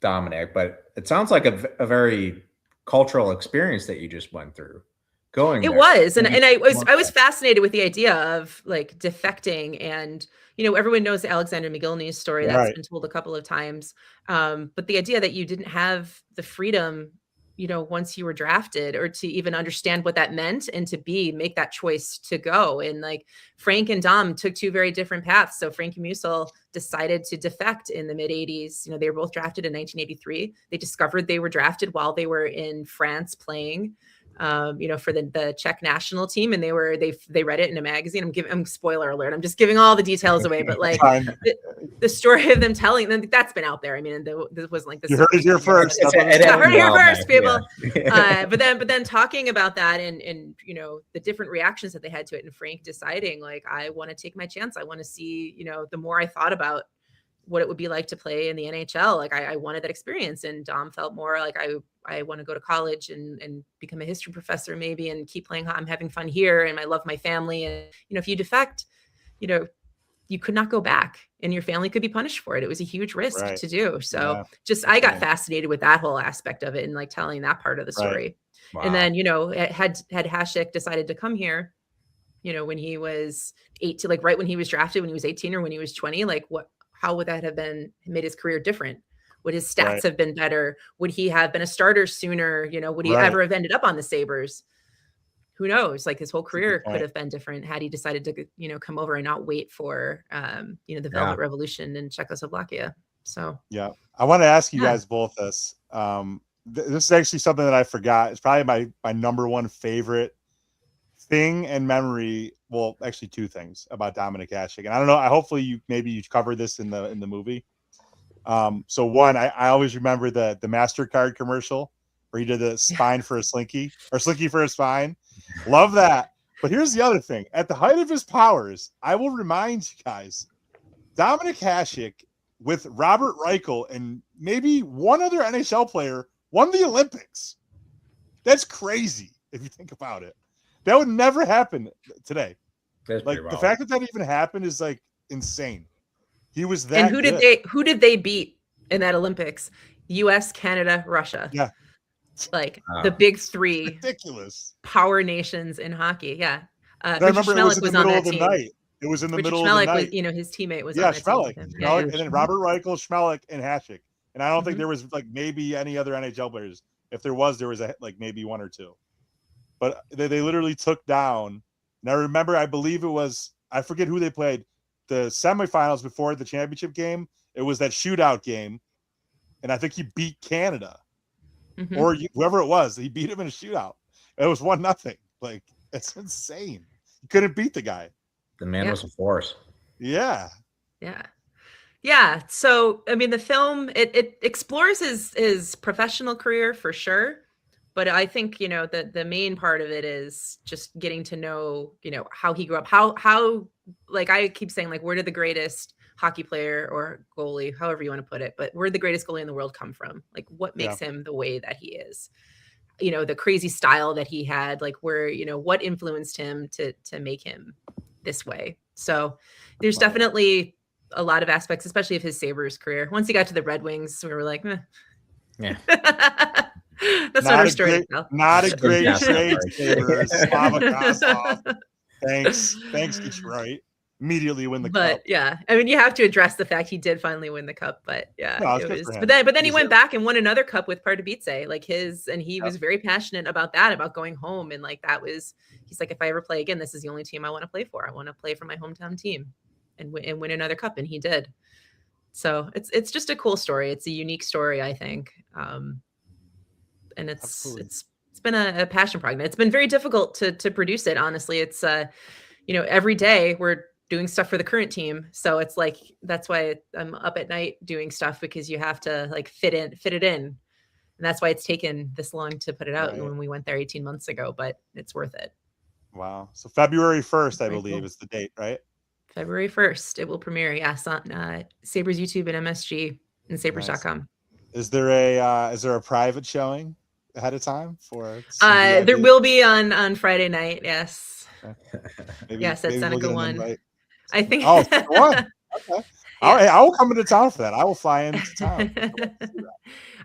Dominic, but it sounds like a very cultural experience that you just went through going there. It was. And I was fascinated with the idea of like defecting, and, everyone knows the Alexander McGillney's story that's been told a couple of times. But the idea that you didn't have the freedom, once you were drafted, or to even understand what that meant and to make that choice to go. And like Frank and Dom took two very different paths. So Frankie Musel decided to defect in the mid 80s. They were both drafted in 1983. They discovered they were drafted while they were in France playing, for the Czech national team. And they read it in a magazine. I'm spoiler alert. I'm just giving all the details away, but like the story of them telling them, that's been out there. I mean, this wasn't like this. You heard it here first. Heard it here first, people. Yeah. But then talking about that and the different reactions that they had to it, and Frank deciding like, I want to take my chance. I want to see, the more I thought about what it would be like to play in the NHL, like I wanted that experience. And Dom felt more like I want to go to college and become a history professor maybe, and keep playing. I'm having fun here and I love my family. And, if you defect, you could not go back and your family could be punished for it. It was a huge risk to do. So I got fascinated with that whole aspect of it and like telling that part of the story. Wow. And then, had Hasek decided to come here, when he was 18, like right when he was drafted, when he was 18 or when he was 20, like how would that have made his career different? Would his stats have been better? Would he have been a starter sooner? Would he ever have ended up on the Sabres? Who knows? Like his whole career could have been different had he decided to, come over and not wait for, the Velvet Revolution in Czechoslovakia. So, I want to ask you guys both this. This is actually something that I forgot. It's probably my number one favorite thing and memory. Well, actually two things about Dominik Hasek. And I don't know, hopefully you covered this in the movie. So one, I always remember the MasterCard commercial where he did the spine for a slinky or slinky for a spine. Love that. But here's the other thing. At the height of his powers, I will remind you guys, Dominik Hasek with Robert Reichel and maybe one other NHL player won the Olympics. That's crazy if you think about it. That would never happen today. Like the fact that even happened is like insane. He was that. And who did they beat in that Olympics? US, Canada, Russia. Yeah. Like the big three ridiculous power nations in hockey. Yeah. I remember it was in the middle of the night. It was in the middle of the night. His teammate was on that Schmelik. team with him. And then Robert Reichel, Schmelik, and Hasek. And I don't think there was like maybe any other NHL players. If there was like maybe one or two. But they literally took down. And I remember, I believe it was, I forget who they played, the semifinals before the championship game. It was that shootout game. And I think he beat Canada. Or whoever it was. He beat him in a shootout. It was 1-0. Like, it's insane. You couldn't beat the guy. The man was a force. Yeah. Yeah. Yeah. So, I mean, the film, it explores his professional career for sure. But I think, the main part of it is just getting to know, how he grew up, how like I keep saying, like, where did the greatest hockey player or goalie, however you want to put it, but where did the greatest goalie in the world come from? Like, what makes him the way that he is? The crazy style that he had, like where, what influenced him to make him this way. So there's definitely a lot of aspects, especially of his Sabres career. Once he got to the Red Wings, we were like, yeah. That's not our story. Not a great trade, Sabres. Slava Kosov. Thanks, Detroit. Immediately win the cup. But I mean, you have to address the fact he did finally win the cup. But it was. But then he went back and won another cup with Pardubice, like and he was very passionate about that, about going home, and like that was. He's like, if I ever play again, this is the only team I want to play for. I want to play for my hometown team, and win another cup, and he did. So it's just a cool story. It's a unique story, I think. And it's been a passion project. It's been very difficult to produce it. Honestly, it's every day we're doing stuff for the current team. So it's like, that's why I'm up at night doing stuff, because you have to like fit it in. And that's why it's taken this long to put it out when we went there 18 months ago, but it's worth it. Wow. So February 1st, I believe is the date, right? February 1st, it will premiere. Yes. On Sabres YouTube and MSG and Sabres.com. Is there a private showing ahead of time for? There will be on Friday night. Yes. Maybe, yes, at Seneca One. I think. Oh, one. Okay. All right, I will come into town for that. I will fly into town.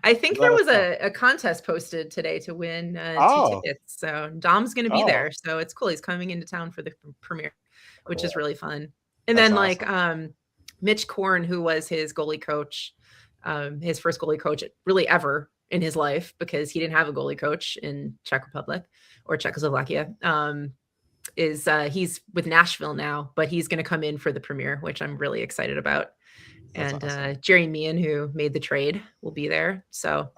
I think there was a contest posted today to win 2 tickets. So Dom's going to be there. So it's cool. He's coming into town for the premiere, which is really fun. And then awesome. Mitch Korn, who was his goalie coach, his first goalie coach really ever in his life because he didn't have a goalie coach in Czech Republic or Czechoslovakia. He's with Nashville now, but he's going to come in for the premiere, which I'm really excited about. That's and awesome. Jerry Meehan, who made the trade, will be there. So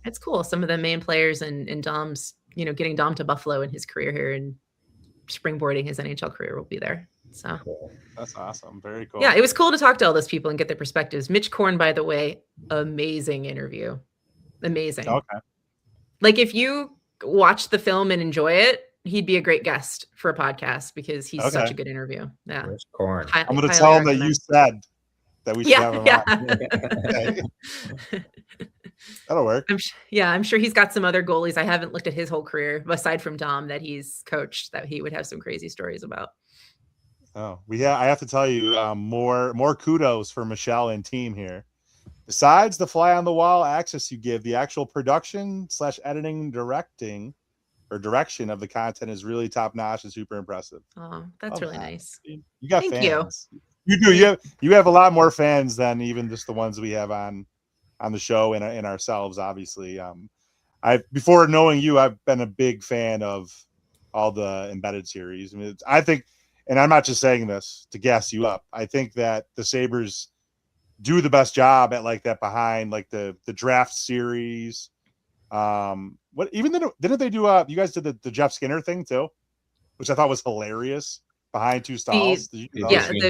it's cool. Some of the main players and Dom's, getting Dom to Buffalo in his career here and springboarding his NHL career will be there. So cool. That's awesome. Very cool. Yeah, it was cool to talk to all those people and get their perspectives. Mitch Korn, by the way, amazing interview. Amazing. Okay. Like if you watch the film and enjoy it, he'd be a great guest for a podcast because he's such a good interview. Yeah. Korn. I'm going to tell him that you said that we should have him on. That'll work. I'm sure he's got some other goalies. I haven't looked at his whole career aside from Dom that he's coached that he would have some crazy stories about. Oh, I have to tell you, more kudos for Michelle and team here. Besides the fly on the wall access you give, the actual production / editing, directing direction of the content is really top notch and super impressive. Oh, that's really nice. You got Thank fans. You do. You have a lot more fans than even just the ones we have on the show and ourselves, obviously. Before knowing you, I've been a big fan of all the embedded series. I mean, I think, and I'm not just saying this to gas you up, I think that the Sabres do the best job at like that behind like the draft series. Didn't they do you guys did the Jeff Skinner thing too, which I thought was hilarious. Behind two stalls. The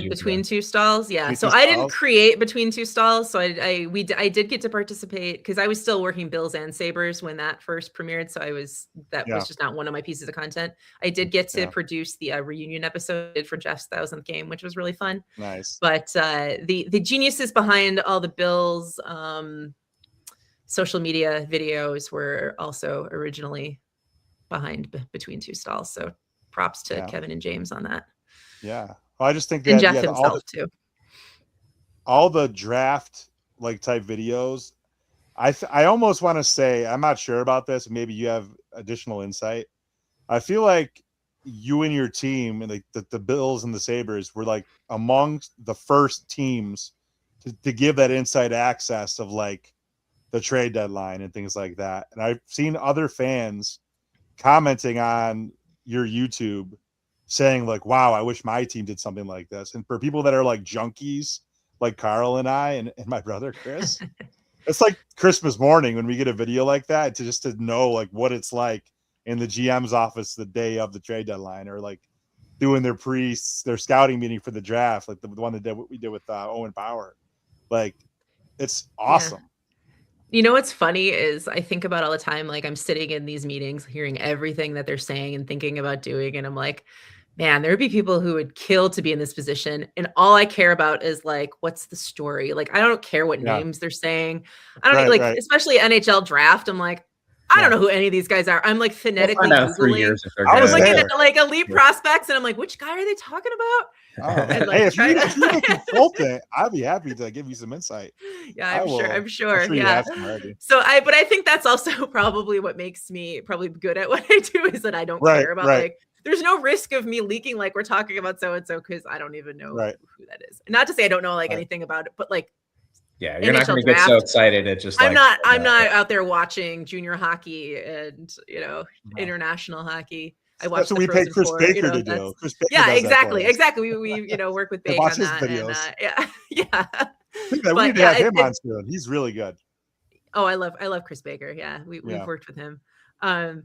between two stalls. Yeah. So I didn't create between two stalls. So I did get to participate because I was still working Bills and Sabres when that first premiered. So was just not one of my pieces of content. I did get to produce the reunion episode for Jeff's 1000th game, which was really fun. Nice. But the geniuses behind all the Bills social media videos were also originally behind between two stalls. So props to Kevin and James on that. Yeah. Well, I just think that and Jeff himself too. All the draft like type videos, I almost want to say, I'm not sure about this. Maybe you have additional insight. I feel like you and your team and like the Bills and the Sabres were like amongst the first teams to give that inside access of like the trade deadline and things like that. And I've seen other fans commenting on your YouTube saying like, wow, I wish my team did something like this. And for people that are like junkies, like Carl and I and my brother, Chris, it's like Christmas morning when we get a video like that to know like what it's like in the GM's office the day of the trade deadline or like doing their scouting meeting for the draft. Like the one that we did with Owen Power. Like it's awesome. Yeah. You know what's funny is I think about all the time, like I'm sitting in these meetings, hearing everything that they're saying and thinking about doing. And I'm like, man, there would be people who would kill to be in this position. And all I care about is like, what's the story? Like, I don't care what names they're saying. I don't especially NHL draft. I'm like, I don't know who any of these guys are. I'm like phonetically Googling. 3 years I was looking at like elite prospects and I'm like, which guy are they talking about? Hey, if you're a consultant, I'd be happy to give you some insight. Yeah, I'm sure. Yeah. But I think that's also probably what makes me probably good at what I do is that I don't care about like, there's no risk of me leaking like we're talking about so-and-so because I don't even know who that is. Not to say I don't know like anything about it, but like, yeah, you're not going to get so excited. It's just I'm not out there watching junior hockey and international hockey. I watch. That's what we paid Chris Baker to do. Chris Baker exactly. We work with Baker on that. Videos. And, yeah. We need to have him on soon. He's really good. Oh, I love Chris Baker. Yeah, we've worked with him. I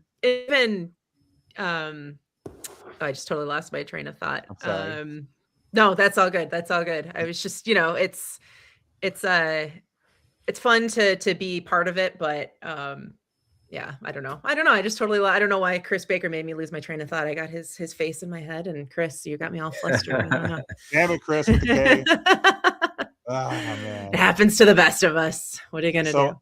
just totally lost my train of thought. No, that's all good. I was just, it's fun to be part of it, but I don't know. I don't know why Chris Baker made me lose my train of thought. I got his face in my head, and Chris, you got me all flustered. Damn it, Chris with the K. Oh, man. It happens to the best of us. What are you gonna do?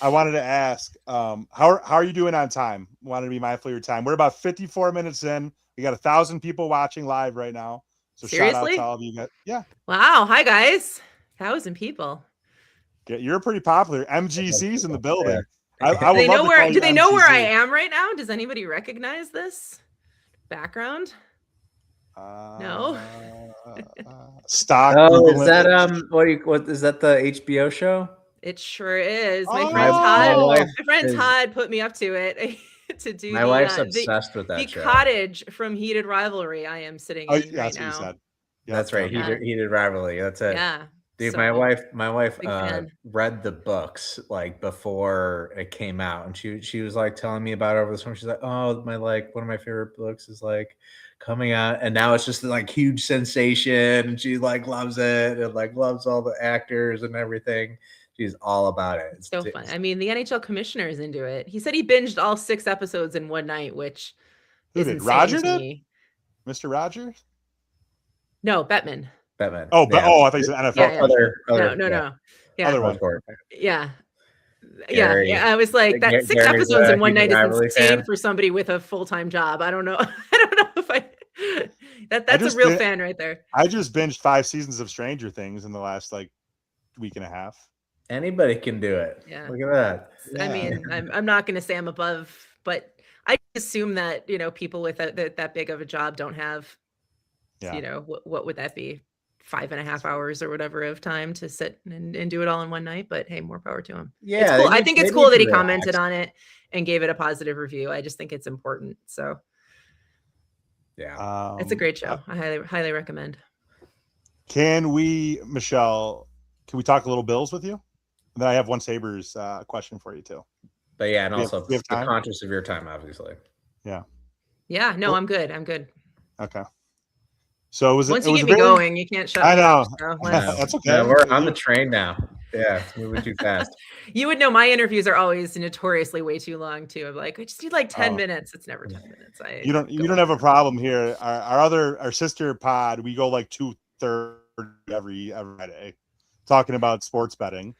I wanted to ask, how are you doing on time? Wanted to be mindful of your time. We're about 54 minutes in. We got 1,000 people watching live right now. So seriously? Shout out to all of you guys. Yeah. Wow. Hi guys. 1,000 people. Yeah, you're pretty popular. MGC's in the building. Yeah. Do they know where I am right now? Does anybody recognize this background? No. Stock. Oh, is that what is that the HBO show? It sure is. Oh, wife My friend is- Todd put me up to it to do My wife's obsessed with the that show. cottage from Heated Rivalry I am sitting Oh, in yeah, right that's what you now. said. Yeah, That's right. Yeah. Heated rivalry. That's it. Yeah. Dude, So, my wife big fan. read the books like before it came out, and she was like telling me about it over the summer. She's like, "Oh, my one of my favorite books is like coming out," and now it's just like huge sensation, and she like loves it and like loves all the actors and everything. She's all about it. It's So fun. I mean, the NHL commissioner is into it. He said he binged all 6 episodes in one night, which Who is did? insane Roger to did? me. Mr. Rogers? No, Bettman. Batman. Oh, yeah. I think it's an NFL. Yeah. Other, No. Yeah. Other one. Yeah. Gary- Yeah. I was like, that 6 Gary's episodes a in one Heated night is Rivalry insane fan. for somebody with a full-time job. I don't know. I don't know if that's just a real did- fan right there. I just binged 5 seasons of Stranger Things in the last like week and a half. Anybody can do it. Yeah. Look at that. I mean, I'm not going to say I'm above, but I assume that, people with that big of a job don't have, Yeah. what would that be? 5.5 hours or whatever of time to sit and do it all in one night, but hey, more power to him. Yeah, It's cool. I think it's cool that he commented commented on it and gave it a positive review. I just think it's important. So Yeah. it's a great show. I highly recommend. Can we talk a little Bills with you? And then I have one Sabres question for you too. But yeah, and We have- also we have be time? conscious of your time, obviously. Yeah, no, Cool. I'm good. Okay. So it was Once it you was get a me very, going, you can't shut I me know. up. So I let's- know. That's okay. No, we're on the train now. Yeah, it's moving too fast. You would know my interviews are always notoriously way too long too. I'm like, I just need like 10 Oh. minutes. It's never 10 minutes. You don't have a problem here. Our sister pod, we go like 2:30 every Friday talking about sports betting,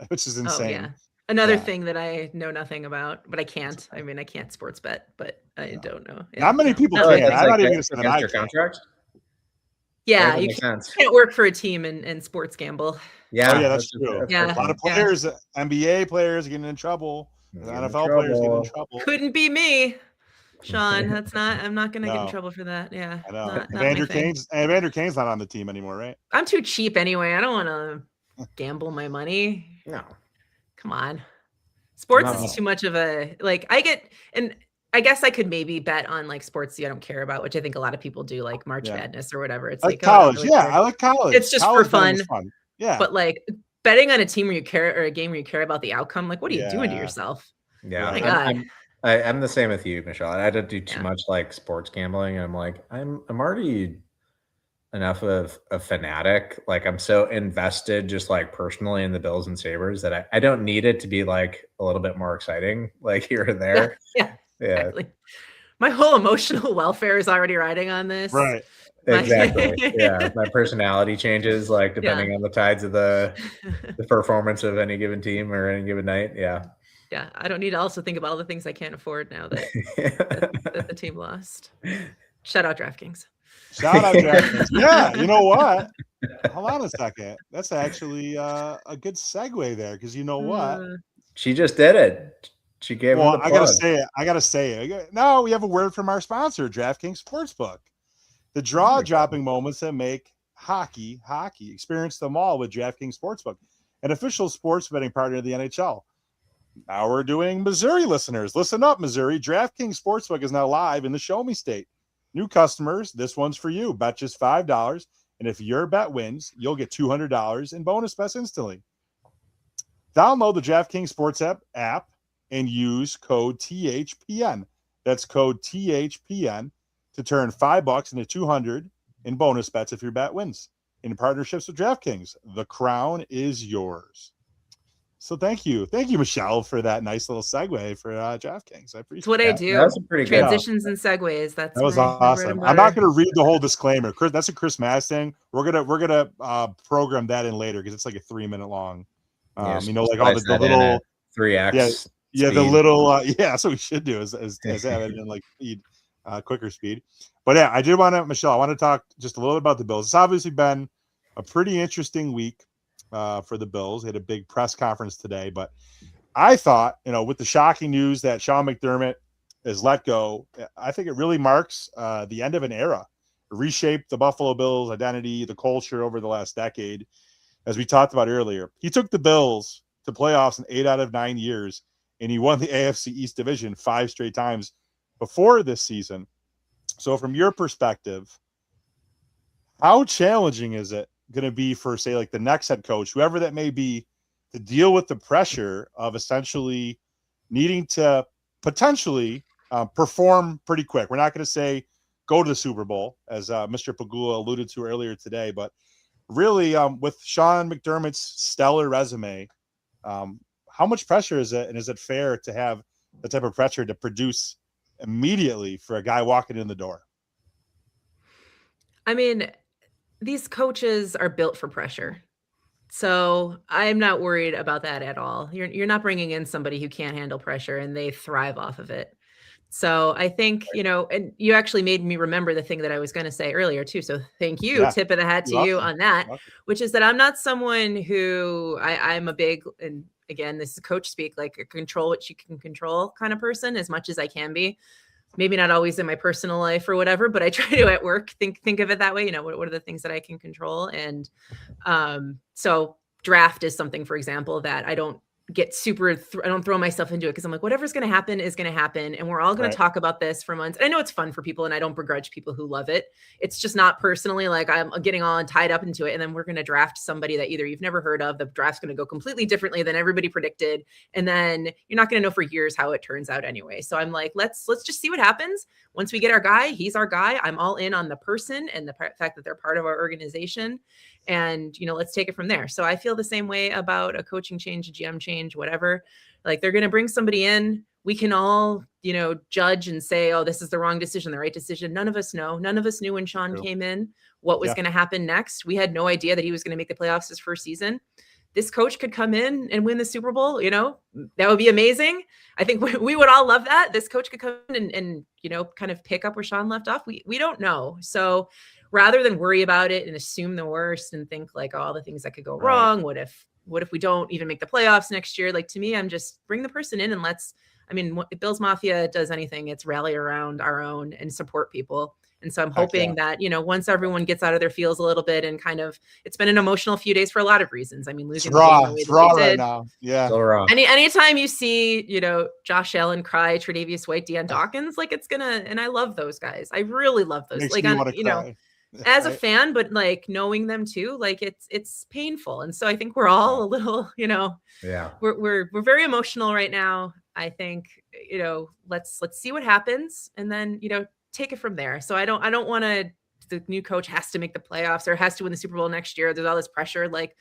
which is insane. Oh yeah. Another Yeah. thing that I know nothing about, but I can't. I mean, I can't sports bet, but I don't know. Yeah, Not many no. people Not can. like I'm me. not even gonna say that I Against your can't. contract? Yeah, That you makes sense. can't work for a team and sports gamble. Yeah, Oh yeah, that's true. Yeah. A lot of Yeah. players, NBA players, are getting in trouble. Getting in NFL players getting in trouble. trouble. Couldn't be me, Sean. I'm not gonna get in No. trouble for that. Yeah. I know. Not my Evander thing. Kane's not on the team anymore, right? I'm too cheap anyway. I don't want to gamble my money. No. Come on. Sports No. is too much of a and I guess I could maybe bet on like sports I don't care about, which I think a lot like people do, like March Yeah. Madness or whatever. It's Like like, oh, I don't college. really Yeah, care. I like college. It's just College for betting is fun. Yeah. But like betting on a team where you care or a game where you care about the outcome, like what are you doing to Yeah. yourself? Yeah, Oh my Right. God. I'm the same with you, Michelle. I don't do too Yeah. much like sports gambling. I'm like, I'm already enough of a fanatic. Like I'm so invested just like personally in the Bills and Sabres that I don't need it to be like a little bit more exciting, like here or there. Yeah. Yeah, Exactly. My whole emotional welfare is already riding on this. Right. exactly. Yeah, my personality changes like depending on the tides of the performance of any given team or any given night. Yeah. Yeah. I don't need to also think about all the things I can't afford now that the team lost. Shout out DraftKings. Shout out DraftKings. Yeah, you know what? Hold on a second. That's actually a good segue there because you know what? She just did it. She gave him Well, the I gotta plug. say it. No, we have a word from our sponsor, DraftKings Sportsbook. The jaw-dropping moments that make hockey. Experience them all with DraftKings Sportsbook, an official sports betting partner of the NHL. Now we're doing Missouri listeners. Listen up, Missouri. DraftKings Sportsbook is now live in the Show Me State. New customers, this one's for you. Bet just $5, and if your bet wins, you'll get $200 in bonus bets instantly. Download the DraftKings Sports app and use code THPN. That's code THPN to turn $5 into $200 in bonus bets if your bet wins. In partnerships with DraftKings, the crown is yours. So thank you, Michelle, for that nice little segue for DraftKings. I appreciate It's what I do. That was a pretty good. Transitions and segues. That was my bread awesome. and I'm not butter. going to read the whole disclaimer. Chris, that's a Chris Mass thing. We're gonna program that in later because it's like a 3-minute long. Yeah, You know, like all the slice that in little at 3x. yeah, the speed. little that's what we should do is have it in like speed, quicker speed. But yeah, I did want to, Michelle, I want to talk just a little bit about the Bills. It's obviously been a pretty interesting week for the Bills. They had a big press conference today, but I thought, with the shocking news that Sean McDermott is let go, I think it really marks the end of an era. It reshaped the Buffalo Bills identity, the culture over the last decade. as we talked about earlier, he took the Bills to playoffs in 8 out of 9 years, and he won the AFC East division 5 straight times before this season. So from your perspective, how challenging is it going to be for, say, like the next head coach, whoever that may be, to deal with the pressure of essentially needing to potentially perform pretty quick? We're not going to say go to the Super Bowl, as Mr. Pagula alluded to earlier today, but really with Sean McDermott's stellar resume, how much pressure is it, and is it fair to have the type of pressure to produce immediately for a guy walking in the door? I mean, these coaches are built for pressure. So I'm not worried about that at all. You're not bringing in somebody who can't handle pressure, and they thrive off of it. So I think, and you actually made me remember the thing that I was going to say earlier too. So thank you. Yeah, tip of the hat to you're you welcome. on that, You're welcome. which is that I'm not someone who I'm a big, and again, this is coach speak, like a control what you can control kind of person as much as I can be. Maybe not always in my personal life or whatever, but I try to at work think of it that way. What are the things that I can control? And so draft is something, for example, that I don't get super, I don't throw myself into it, because I'm like, whatever's going to happen is going to happen. And we're all going to talk about this for months. And I know it's fun for people, and I don't begrudge people who love it. It's just not personally like I'm getting all tied up into it. And then we're going to draft somebody that either you've never heard of, the draft's going to go completely differently than everybody predicted. And then you're not going to know for years how it turns out anyway. So I'm like, let's just see what happens. Once we get our guy, he's our guy. I'm all in on the person and the fact that they're part of our organization. And, let's take it from there. So I feel the same way about a coaching change, a GM change, whatever. Like, they're going to bring somebody in. We can all, judge and say, oh, this is the wrong decision, the right decision. None of us know. None of us knew when Sean came in what was going to happen next. We had no idea that he was going to make the playoffs his first season. This coach could come in and win the Super Bowl. That would be amazing. I think we would all love that. This coach could come in and kind of pick up where Sean left off. We don't know. So rather than worry about it and assume the worst and think like all the things that could go wrong, what if we don't even make the playoffs next year? Like, to me, I'm just bring the person in and if Bills Mafia does anything, it's rally around our own and support people. And so I'm hoping that, once everyone gets out of their feels a little bit, and kind of, it's been an emotional few days for a lot of reasons. I mean, losing it's raw right now. Yeah. So raw. Anytime you see, Josh Allen cry, Tre'Davious White, Deion Dawkins, like, it's gonna, and I love those guys. I really love those. Makes like, me wanna cry. As a fan, but like knowing them too, like it's painful. And so I think we're all a little, we're very emotional right now. I think, let's see what happens, and then, take it from there. So I don't want to, the new coach has to make the playoffs or has to win the Super Bowl next year. There's all this pressure. Like,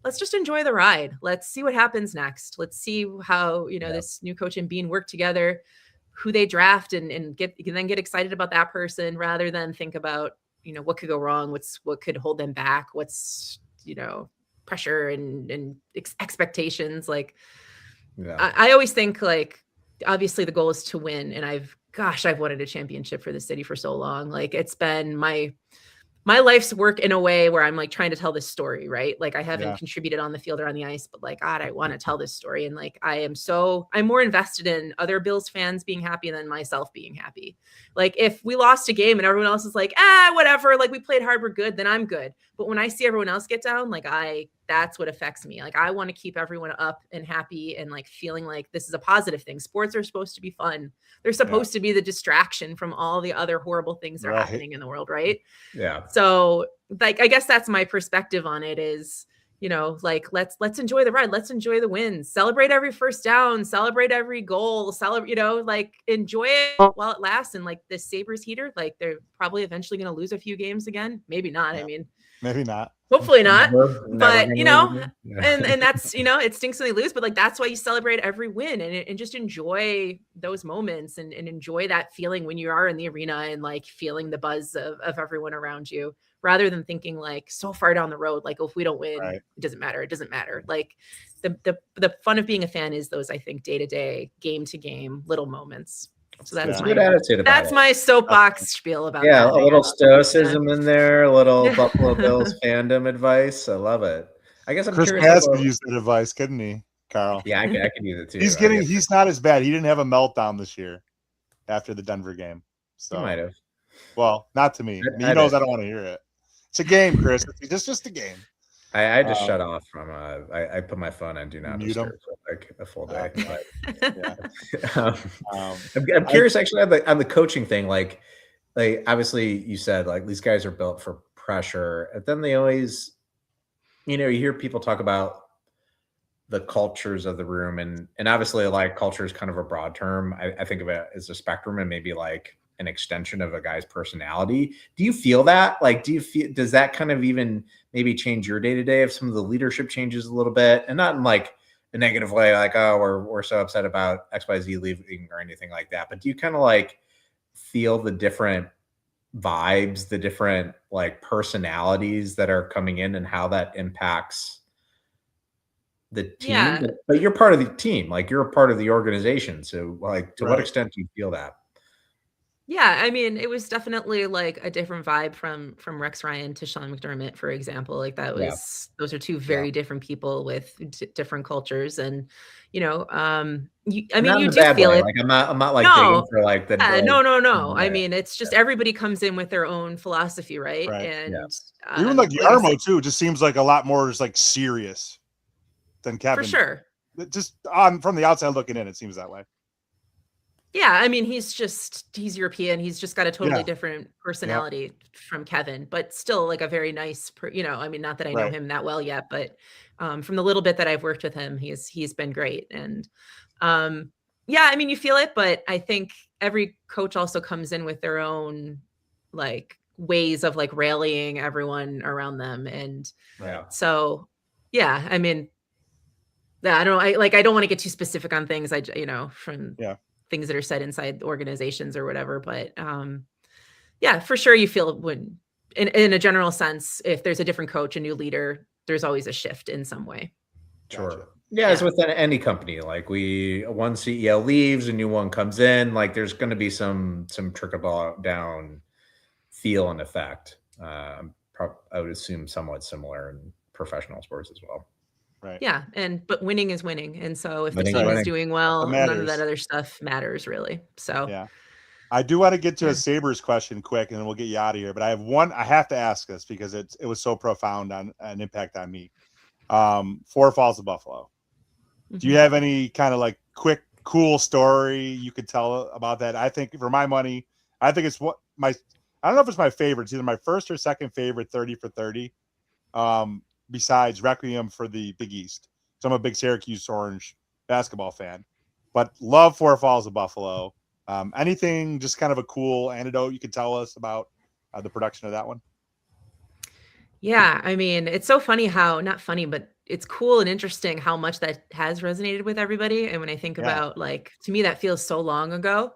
let's just enjoy the ride. Let's see what happens next. Let's see how, this new coach and Bean work together, who they draft, and get excited about that person, rather than think about, what could go wrong, what could hold them back, what's, pressure and expectations. Like, I always think, like, obviously the goal is to win. And I've wanted a championship for the city for so long. Like, it's been my life's work in a way where I'm like trying to tell this story, right? Like, I haven't contributed on the field or on the ice, but like, God, I want to tell this story. And like, I'm more invested in other Bills fans being happy than myself being happy. Like, if we lost a game and everyone else is like, whatever, like, we played hard, we're good, then I'm good. But when I see everyone else get down, like, that's what affects me. Like, I want to keep everyone up and happy and like feeling like this is a positive thing. Sports are supposed to be fun. They're supposed to be the distraction from all the other horrible things that are happening in the world, right? Yeah. So, like, I guess that's my perspective on it is, like, let's enjoy the ride. Let's enjoy the wins. Celebrate every first down. Celebrate every goal. Celebrate, like, enjoy it while it lasts. And like, the Sabres heater, like, they're probably eventually going to lose a few games again. Maybe not. I mean, maybe not. Hopefully not. Never but and that's, it stinks when they lose, but like, that's why you celebrate every win and just enjoy those moments and enjoy that feeling when you are in the arena and like feeling the buzz of everyone around you, rather than thinking like so far down the road, like, oh, if we don't win, it doesn't matter. It doesn't matter. Like, the fun of being a fan is those, I think, day to day, game to game little moments. So that's a good attitude about that's it. My soapbox spiel about that. A little stoicism in there, a little Buffalo Bills fandom advice. I love it. I guess I'm Chris curious. Paz could use that advice, couldn't he, Carl? Yeah, I could use it too. He's not as bad. He didn't have a meltdown this year after the Denver game. So he might have. Well, not to me. He knows I don't want to hear it. It's a game, Chris. It's just a game. I just shut off from I put my phone on do not Mute 'em? disturb for like a full day. Yeah. I'm curious actually on the coaching thing. Like obviously you said like these guys are built for pressure, and then they always, you hear people talk about the cultures of the room, and obviously like culture is kind of a broad term. I think of it as a spectrum and maybe like an extension of a guy's personality. Do you feel that? Like, does that kind of even maybe change your day to day if some of the leadership changes a little bit, and not in like a negative way, like, oh, we're so upset about XYZ leaving or anything like that. But do you kind of like feel the different vibes, the different like personalities that are coming in and how that impacts the team? Yeah. But you're part of the team, like you're a part of the organization. So like, to what extent do you feel that? Yeah, I mean, it was definitely like a different vibe from Rex Ryan to Sean McDermott, for example. Like that Yeah. was those are two very different people with different cultures, and I mean, Not in you a do bad feel way. it. Like I'm not like digging No, for like the no. I yeah, mean, it's just everybody comes in with their own philosophy, right? Right. And Even like like I Yarmo said, too, just seems like a lot more just like serious than Kevin. for sure. Just from the outside looking in, it seems that way. Yeah, I mean, he's European. He's just got a totally Yeah. different personality from Kevin, but still like a very nice, I mean, not that I know Right. him that well yet, but from the little bit that I've worked with him, he's been great. And yeah, I mean, you feel it, but I think every coach also comes in with their own like ways of like rallying everyone around them. And so, yeah, I mean, I don't want to get too specific on things. From things that are said inside organizations or whatever, but yeah, for sure. You feel when in a general sense, if there's a different coach, a new leader, there's always a shift in some way. Sure. Gotcha. Yeah, it's within any company. Like one CEO leaves, a new one comes in. Like there's going to be some trickle down feel and effect. I would assume somewhat similar in professional sports as well. Right. Yeah, but winning is winning, and so if the Winning team is is doing well, none of that matters. other stuff matters really. So Yeah. I do want to get to a Sabres question quick, and then we'll get you out of here. But I have one. I have to ask this because it was so profound on an impact on me. Four Falls of Buffalo. Do you have any kind of like quick, cool story you could tell about that? I think for my money, I think it's I don't know if it's my favorite. It's either my first or second favorite 30 for 30. Besides Requiem for the Big East. So I'm a big Syracuse Orange basketball fan, but love Four Falls of Buffalo. Anything just kind of a cool anecdote you could tell us about the production of that one? Yeah, I mean, it's so funny not funny, but it's cool and interesting how much that has resonated with everybody. And when I think about like, to me, that feels so long ago,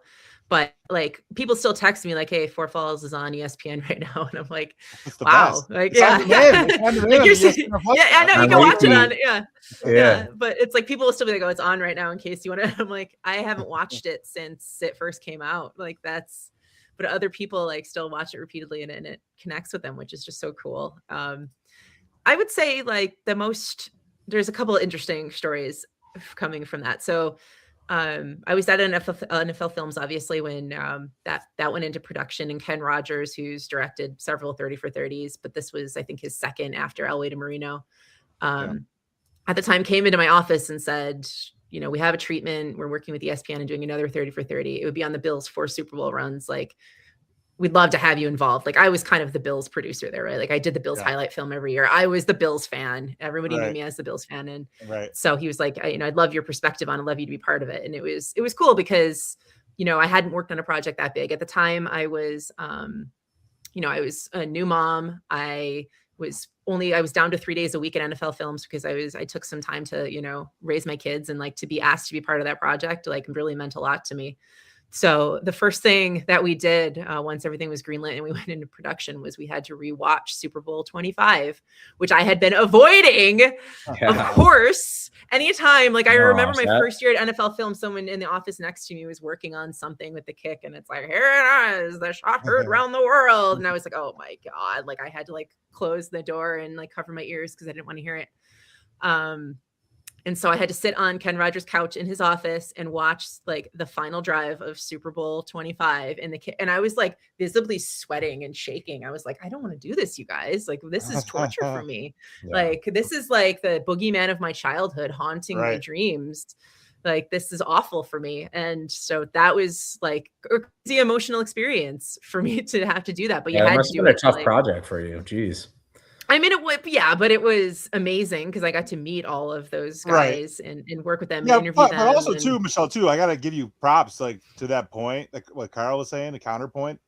but like people still text me like, hey, Four Falls is on ESPN right now. And I'm like, wow. Best. Like, it's yeah. on demand. It's on demand I know you can watch it on. Yeah. But it's like, people will still be like, oh, it's on right now in case you want to, I'm like, I haven't watched it since it first came out. Like but other people like still watch it repeatedly and it connects with them, which is just so cool. I would say like there's a couple of interesting stories coming from that. So I was at NFL Films, obviously, when that went into production, and Ken Rogers, who's directed several 30 for 30s, but this was, I think, his second after Elway to Marino, at the time came into my office and said, we have a treatment. We're working with ESPN and doing another 30 for 30. It would be on the Bills' 4 Super Bowl runs. Like, we'd love to have you involved. Like, I was kind of the Bills producer there, right? Like, I did the Bills highlight film every year. I was the Bills fan. Everybody knew me as the Bills fan. And so he was like, I'd love your perspective on it. I'd love you to be part of it. And it was cool because, I hadn't worked on a project that big. At the time, I was, I was a new mom. I was down to 3 days a week at NFL Films because I took some time to, raise my kids, and like to be asked to be part of that project, like really meant a lot to me. So the first thing that we did once everything was greenlit and we went into production was we had to rewatch Super Bowl 25, which I had been avoiding, of course. Anytime, like I remember my first year at NFL Film, someone in the office next to me was working on something with the kick, and it's like, here it is, the shot heard around the world. And I was like, oh my God, like I had to like close the door and like cover my ears because I didn't want to hear it. And so I had to sit on Ken Rogers' couch in his office and watch like the final drive of Super Bowl 25 and I was like visibly sweating and shaking. I was like, I don't want to do this, you guys. Like, this is torture for me. Yeah. Like, this is like the boogeyman of my childhood haunting my Right. dreams. Like, this is awful for me. And so that was like the emotional experience for me to have to do that. But you That had must to have do been a it. tough Like, project for you. Jeez. I mean, it would, yeah, but it was amazing because I got to meet all of those Right. guys and work with them Yeah, and interview but them. also and, too, Michelle, too, I gotta give you props, like, to that point, like what Carl was saying, the counterpoint.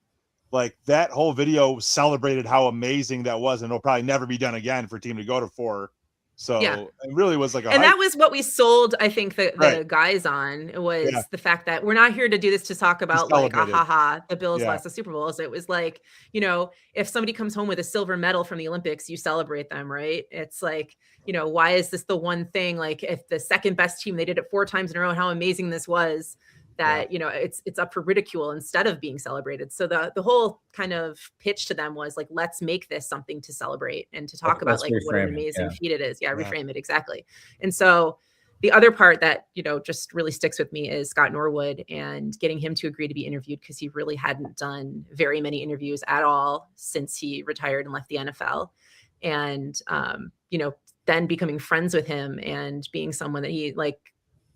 Like, that whole video celebrated how amazing that was, and it'll probably never be done again for a team to go to 4. So Yeah. it really was like a And hype. that was what we sold, I think, the Right. guys on was Yeah. the fact that we're not here to do this to talk about like, celebrated. the Bills Yeah. lost the Super Bowls. It was like, you know, if somebody comes home with a silver medal from the Olympics, you celebrate them, right? It's like, you know, why is this the one thing? Like, if the second best team, they did it 4 times in a row, and how amazing this was, that, you know, it's up for ridicule instead of being celebrated. So the whole kind of pitch to them was like, let's make this something to celebrate and to talk about Let's like what an reframe it, amazing yeah. feat it is. Yeah, Yeah. reframe it, exactly. And so the other part that, you know, just really sticks with me is Scott Norwood and getting him to agree to be interviewed, because he really hadn't done very many interviews at all since he retired and left the NFL. And, you know, then becoming friends with him and being someone that he like,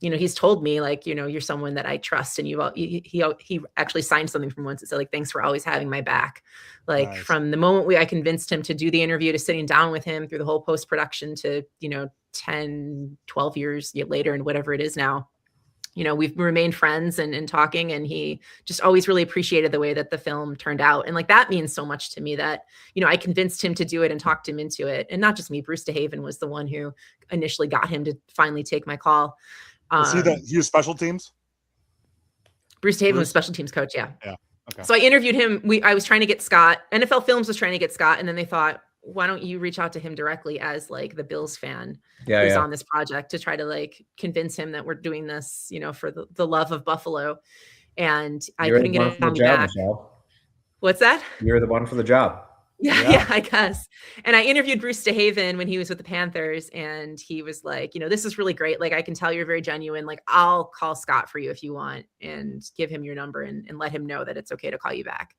you know, he's told me like, you know, you're someone that I trust, and he actually signed something from once that said like, thanks for always having my back. Like, Nice. from the moment I convinced him to do the interview, to sitting down with him through the whole post-production, to, you know, 10, 12 years later and whatever it is now, you know, we've remained friends and talking, and he just always really appreciated the way that the film turned out. And like, that means so much to me that, you know, I convinced him to do it and talked him into it. And not just me, Bruce DeHaven was the one who initially got him to finally take my call. Was he was special teams? Bruce DeHaven was special teams coach. Yeah. Yeah. Okay. So I interviewed him. I was trying to get Scott. NFL Films was trying to get Scott, and then they thought, why don't you reach out to him directly as like the Bills fan who's on this project, to try to like convince him that we're doing this, you know, for the love of Buffalo. And I couldn't get it on me back. Michelle. What's that? You're the one for the job. Yeah, I guess. And I interviewed Bruce DeHaven when he was with the Panthers, and he was like, you know, this is really great. Like, I can tell you're very genuine. Like, I'll call Scott for you if you want, and give him your number and let him know that it's okay to call you back.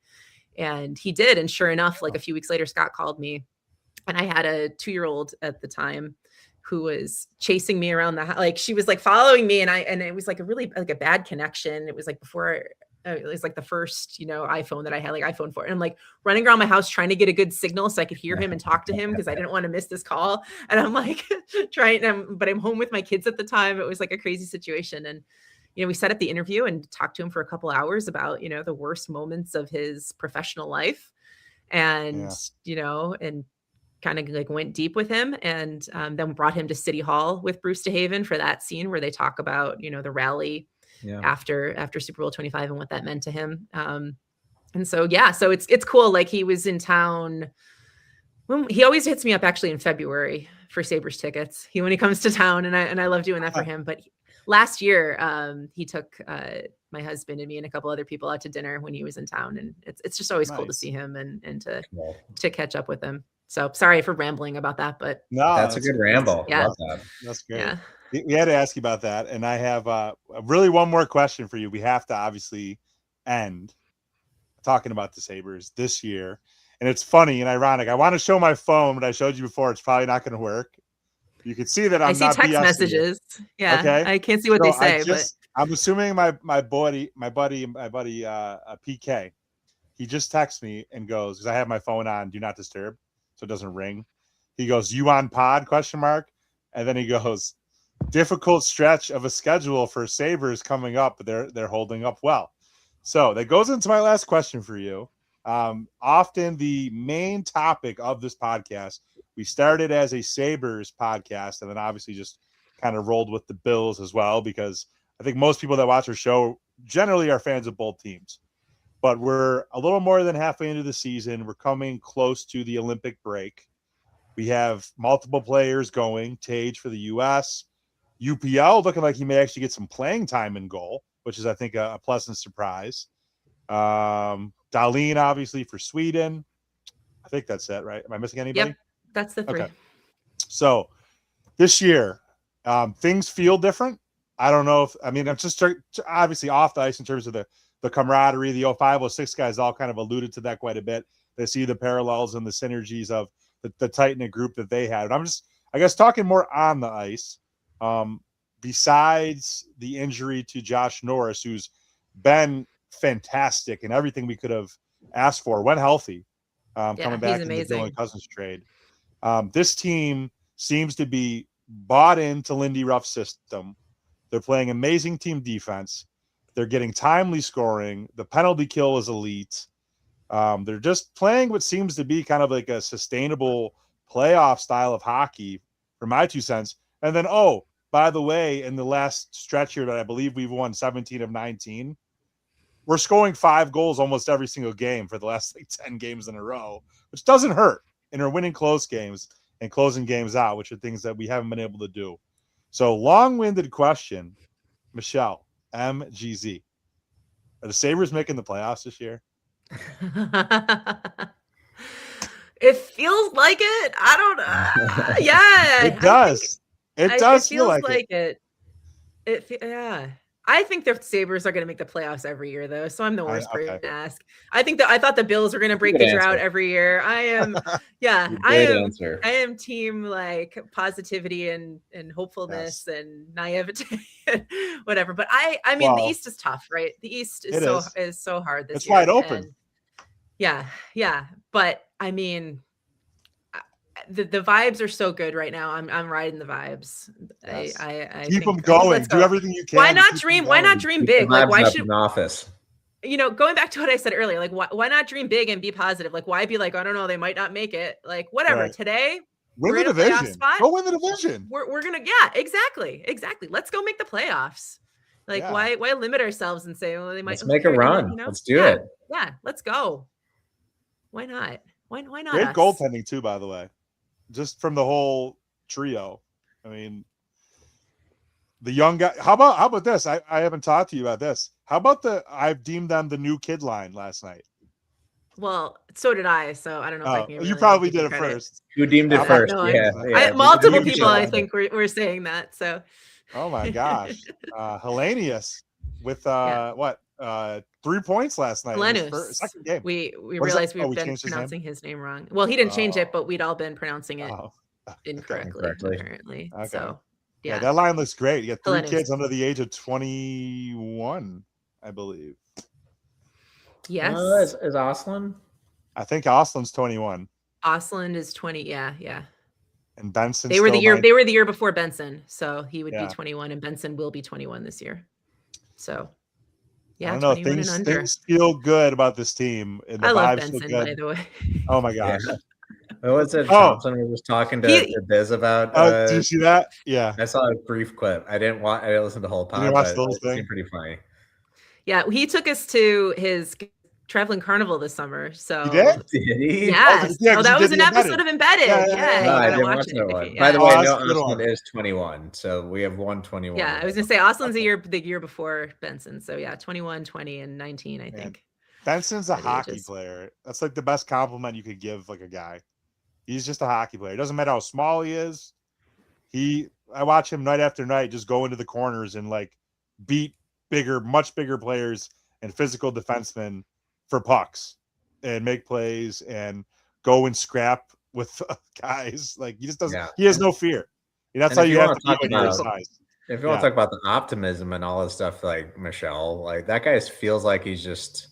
And he did. And sure enough, like a few weeks later, Scott called me, and I had a 2-year-old at the time who was chasing me around the house. Like, she was like following me, and it was like a really like a bad connection. It was like before it was like the first, you know, iPhone that I had, like iPhone 4. And I'm like running around my house trying to get a good signal so I could hear him and talk to him, because I didn't want to miss this call. And I'm like but I'm home with my kids at the time. It was like a crazy situation. And, you know, we set up the interview and talked to him for a couple hours about, you know, the worst moments of his professional life. And, you know, and kind of like went deep with him, and then brought him to City Hall with Bruce DeHaven for that scene where they talk about, you know, the rally after Super Bowl 25 and what that meant to him. And so, yeah, so it's cool. Like, he was in town. He always hits me up actually in February for Sabres tickets. When he comes to town, and I love doing that for him. But last year, he took my husband and me and a couple other people out to dinner when he was in town, and it's just always cool to see him and to catch up with him. So sorry for rambling about that, but no, that's a good ramble. Yeah. Love that. That's great. Yeah. We had to ask you about that, and I have really one more question for you. We have to obviously end talking about the Sabres this year, and it's funny and ironic. I want to show my phone, but I showed you before. It's probably not going to work. You can see that I'm not. I see text messages. Yeah, okay. I can't see what they say, but I'm assuming my buddy PK. He just texts me and goes, because I have my phone on Do Not Disturb, so it doesn't ring. He goes, "You on pod?" ? And then he goes, "Difficult stretch of a schedule for Sabres coming up, but they're holding up well." So that goes into my last question for you. Often the main topic of this podcast, we started as a Sabres podcast, and then obviously just kind of rolled with the Bills as well, because I think most people that watch our show generally are fans of both teams. But we're a little more than halfway into the season. We're coming close to the Olympic break. We have multiple players going. Tage for the U.S. UPL looking like he may actually get some playing time in goal, which is, I think, a pleasant surprise. Dahlin, obviously, for Sweden. I think that's it, right? Am I missing anybody? Yep, that's the 3. Okay. So this year, Things feel different. I don't know if, I mean, I'm just obviously off the ice in terms of the camaraderie. The 05, 06 guys all kind of alluded to that quite a bit. They see the parallels and the synergies of the tight-knit group that they had. And I'm just, I guess, talking more on the ice. Besides the injury to Josh Norris, who's been fantastic and everything we could have asked for when healthy, coming back in the Dylan Cousins trade. This team seems to be bought into Lindy Ruff's system. They're playing amazing team defense. They're getting timely scoring. The penalty kill is elite. They're just playing what seems to be kind of like a sustainable playoff style of hockey, for my 2 cents. And then, oh, by the way, in the last stretch here that I believe we've won 17 of 19, we're scoring 5 goals almost every single game for the last 10 games in a row, which doesn't hurt. And we're winning close games and closing games out, which are things that we haven't been able to do. So, long-winded question, Michelle, MGZ. Are the Sabres making the playoffs this year? It feels like it. I don't know. Yeah. It does. It does feel like it. Yeah. I think the Sabres are going to make the playoffs every year, though. So I'm the worst person to ask. I thought the Bills were going to break the drought every year. I am, I am team like positivity and hopefulness and naivete, and whatever. But I mean, the East is tough, right? The East is so hard this year. It's wide open. And yeah. But I mean, the vibes are so good right now. I'm riding the vibes. Yes. I keep them going. Do everything you can. Why not dream? Why not dream big? Like, why should an office? Going back to what I said earlier, like why not dream big and be positive? Like, why be like, I don't know, they might not make it. Like, whatever. Right. Today, win the division. Go win the division. We're gonna, exactly. Let's go make the playoffs. Like, why limit ourselves and say, well, they might. Let's make a run. Let's do it. Yeah, let's go. Why not? Why not? Great goaltending too, by the way. Just from the whole trio. I mean, the young guy. How about this? I haven't talked to you about this. How about I've deemed them the new kid line last night. Well, so did I. So I don't know if I can. You probably did it first. Who deemed it first? Yeah. Multiple people, I think, were saying that. So. Oh my gosh, Hellenius with 3 points last night. Second game. We realized we've been pronouncing his name wrong. Well, he didn't change it, but we'd all been pronouncing it incorrectly, apparently. Okay. So, yeah, that line looks great. You got 3 kids under the age of 21, I believe. Yes. Is Osland? I think Osland's 21. Osland is 20. Yeah. And Benson. They were the year before Benson, so he would be 21, and Benson will be 21 this year. So. Yeah, I don't know. Things feel good about this team. And the I love vibes Benson, by the way. Oh my gosh. What was it? Thompson was talking to Biz about. Did you see that? Yeah. I saw a brief clip. I didn't listen to the whole pod, but it seemed pretty funny. Yeah, he took us to his traveling carnival this summer. So he did? Did he? Yes. That was an episode of Embedded. Yeah. I didn't watch that one. By the way, Osland is 21, so we have 121. Yeah, I was gonna say Osland's the year before Benson. So 21, 20, and 19, I think. Benson's a hockey player. That's like the best compliment you could give like a guy. He's just a hockey player. It doesn't matter how small he is. I watch him night after night just go into the corners and like beat much bigger players and physical defensemen for pucks and make plays and go and scrap with guys. Like he just doesn't. Yeah. He has no fear. That's how you have to be your size. If you want to talk about the optimism and all this stuff, like Michelle, like that guy feels like he's just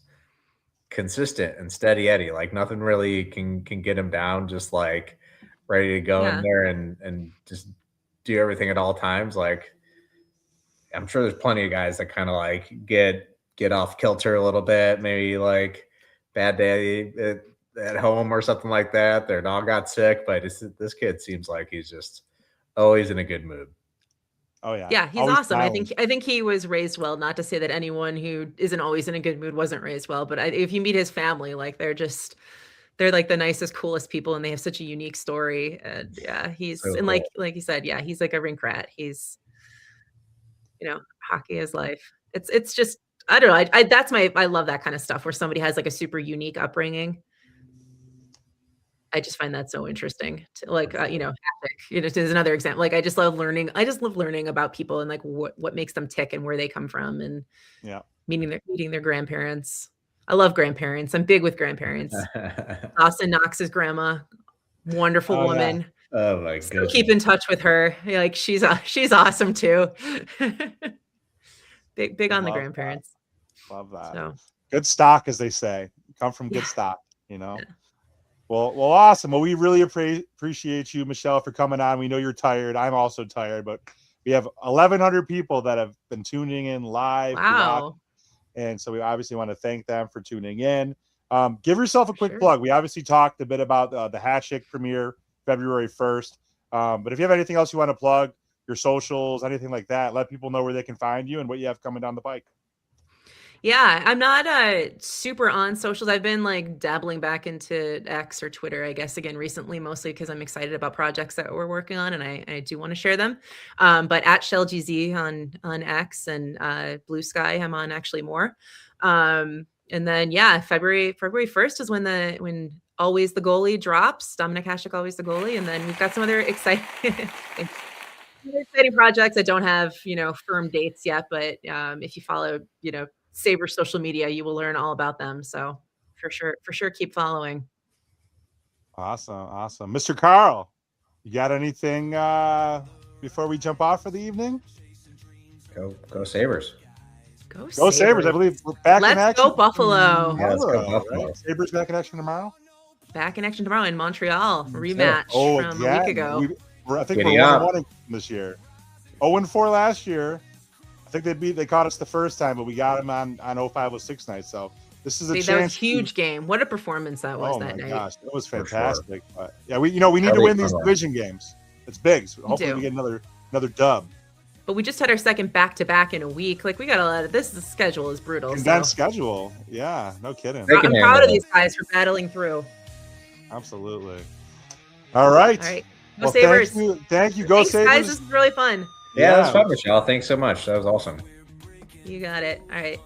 consistent and steady Eddie. Like nothing really can get him down. Just like ready to go in there and just do everything at all times. Like I'm sure there's plenty of guys that kind of like get off kilter a little bit, maybe like bad day at home or something like that. Their dog got sick, but this kid seems like he's just always in a good mood. Oh yeah. Yeah, he's always awesome. Balanced. I think he was raised well, not to say that anyone who isn't always in a good mood wasn't raised well, but if you meet his family, like they're like the nicest, coolest people, and they have such a unique story. And he's so and cool. like you said, he's like a rink rat. He's hockey is life. It's just I don't know. I love that kind of stuff where somebody has like a super unique upbringing. I just find that so interesting to like, Havoc, is another example. Like, I just love learning about people and like what makes them tick and where they come from and Yeah. meeting their grandparents. I love grandparents. I'm big with grandparents. Austin Knox's grandma, wonderful woman. Oh my So goodness. keep in touch with her. Like she's awesome too. big on the grandparents. Love that. So good stock, as they say. Come from good stock, Yeah. Well, awesome. Well, we really appreciate you, Michelle, for coming on. We know you're tired. I'm also tired, but we have 1,100 people that have been tuning in live. wow. And so we obviously want to thank them for tuning in. Give yourself a quick Sure. plug. We obviously talked a bit about the Hatchick premiere February 1st. But if you have anything else you want to plug, your socials, anything like that, let people know where they can find you and what you have coming down the pike. Yeah, I'm not super on socials. I've been like dabbling back into X or Twitter, I guess, again recently, mostly because I'm excited about projects that we're working on and I do want to share them. But at ShellGZ on X and Blue Sky, I'm on actually more. And then February 1st is when Always the Goalie drops. Dominic Hasek, Always the Goalie, and then we've got some other exciting projects that don't have firm dates yet. But if you follow Sabres social media, you will learn all about them. So for sure, keep following. Awesome. Mr. Carl, you got anything before we jump off for the evening? Go Sabres. Go Sabres. I believe we're back in action. Let's go Buffalo. Yeah, let's go Buffalo. Right? Sabres back in action tomorrow? Back in action tomorrow in Montreal. Rematch from a week ago. I think we're 1-1 this year. 0-4 last year. I think they caught us the first time, but we got them on 05-06 night. So this is a chance. That was a huge game. What a performance that was that night. Oh my gosh, that was fantastic. Sure. But yeah, we need to win these division games. It's big. So hopefully we get another dub. But we just had our second back-to-back in a week. Like we got a lot of this. The schedule is brutal. Condensed schedule. Yeah, no kidding. I'm proud of these guys for battling through. Absolutely. All right. Go Sabres. Thank you. Go Thanks, Sabres. guys. This is really fun. Yeah, that was fun, Michelle. Thanks so much. That was awesome. You got it. All right.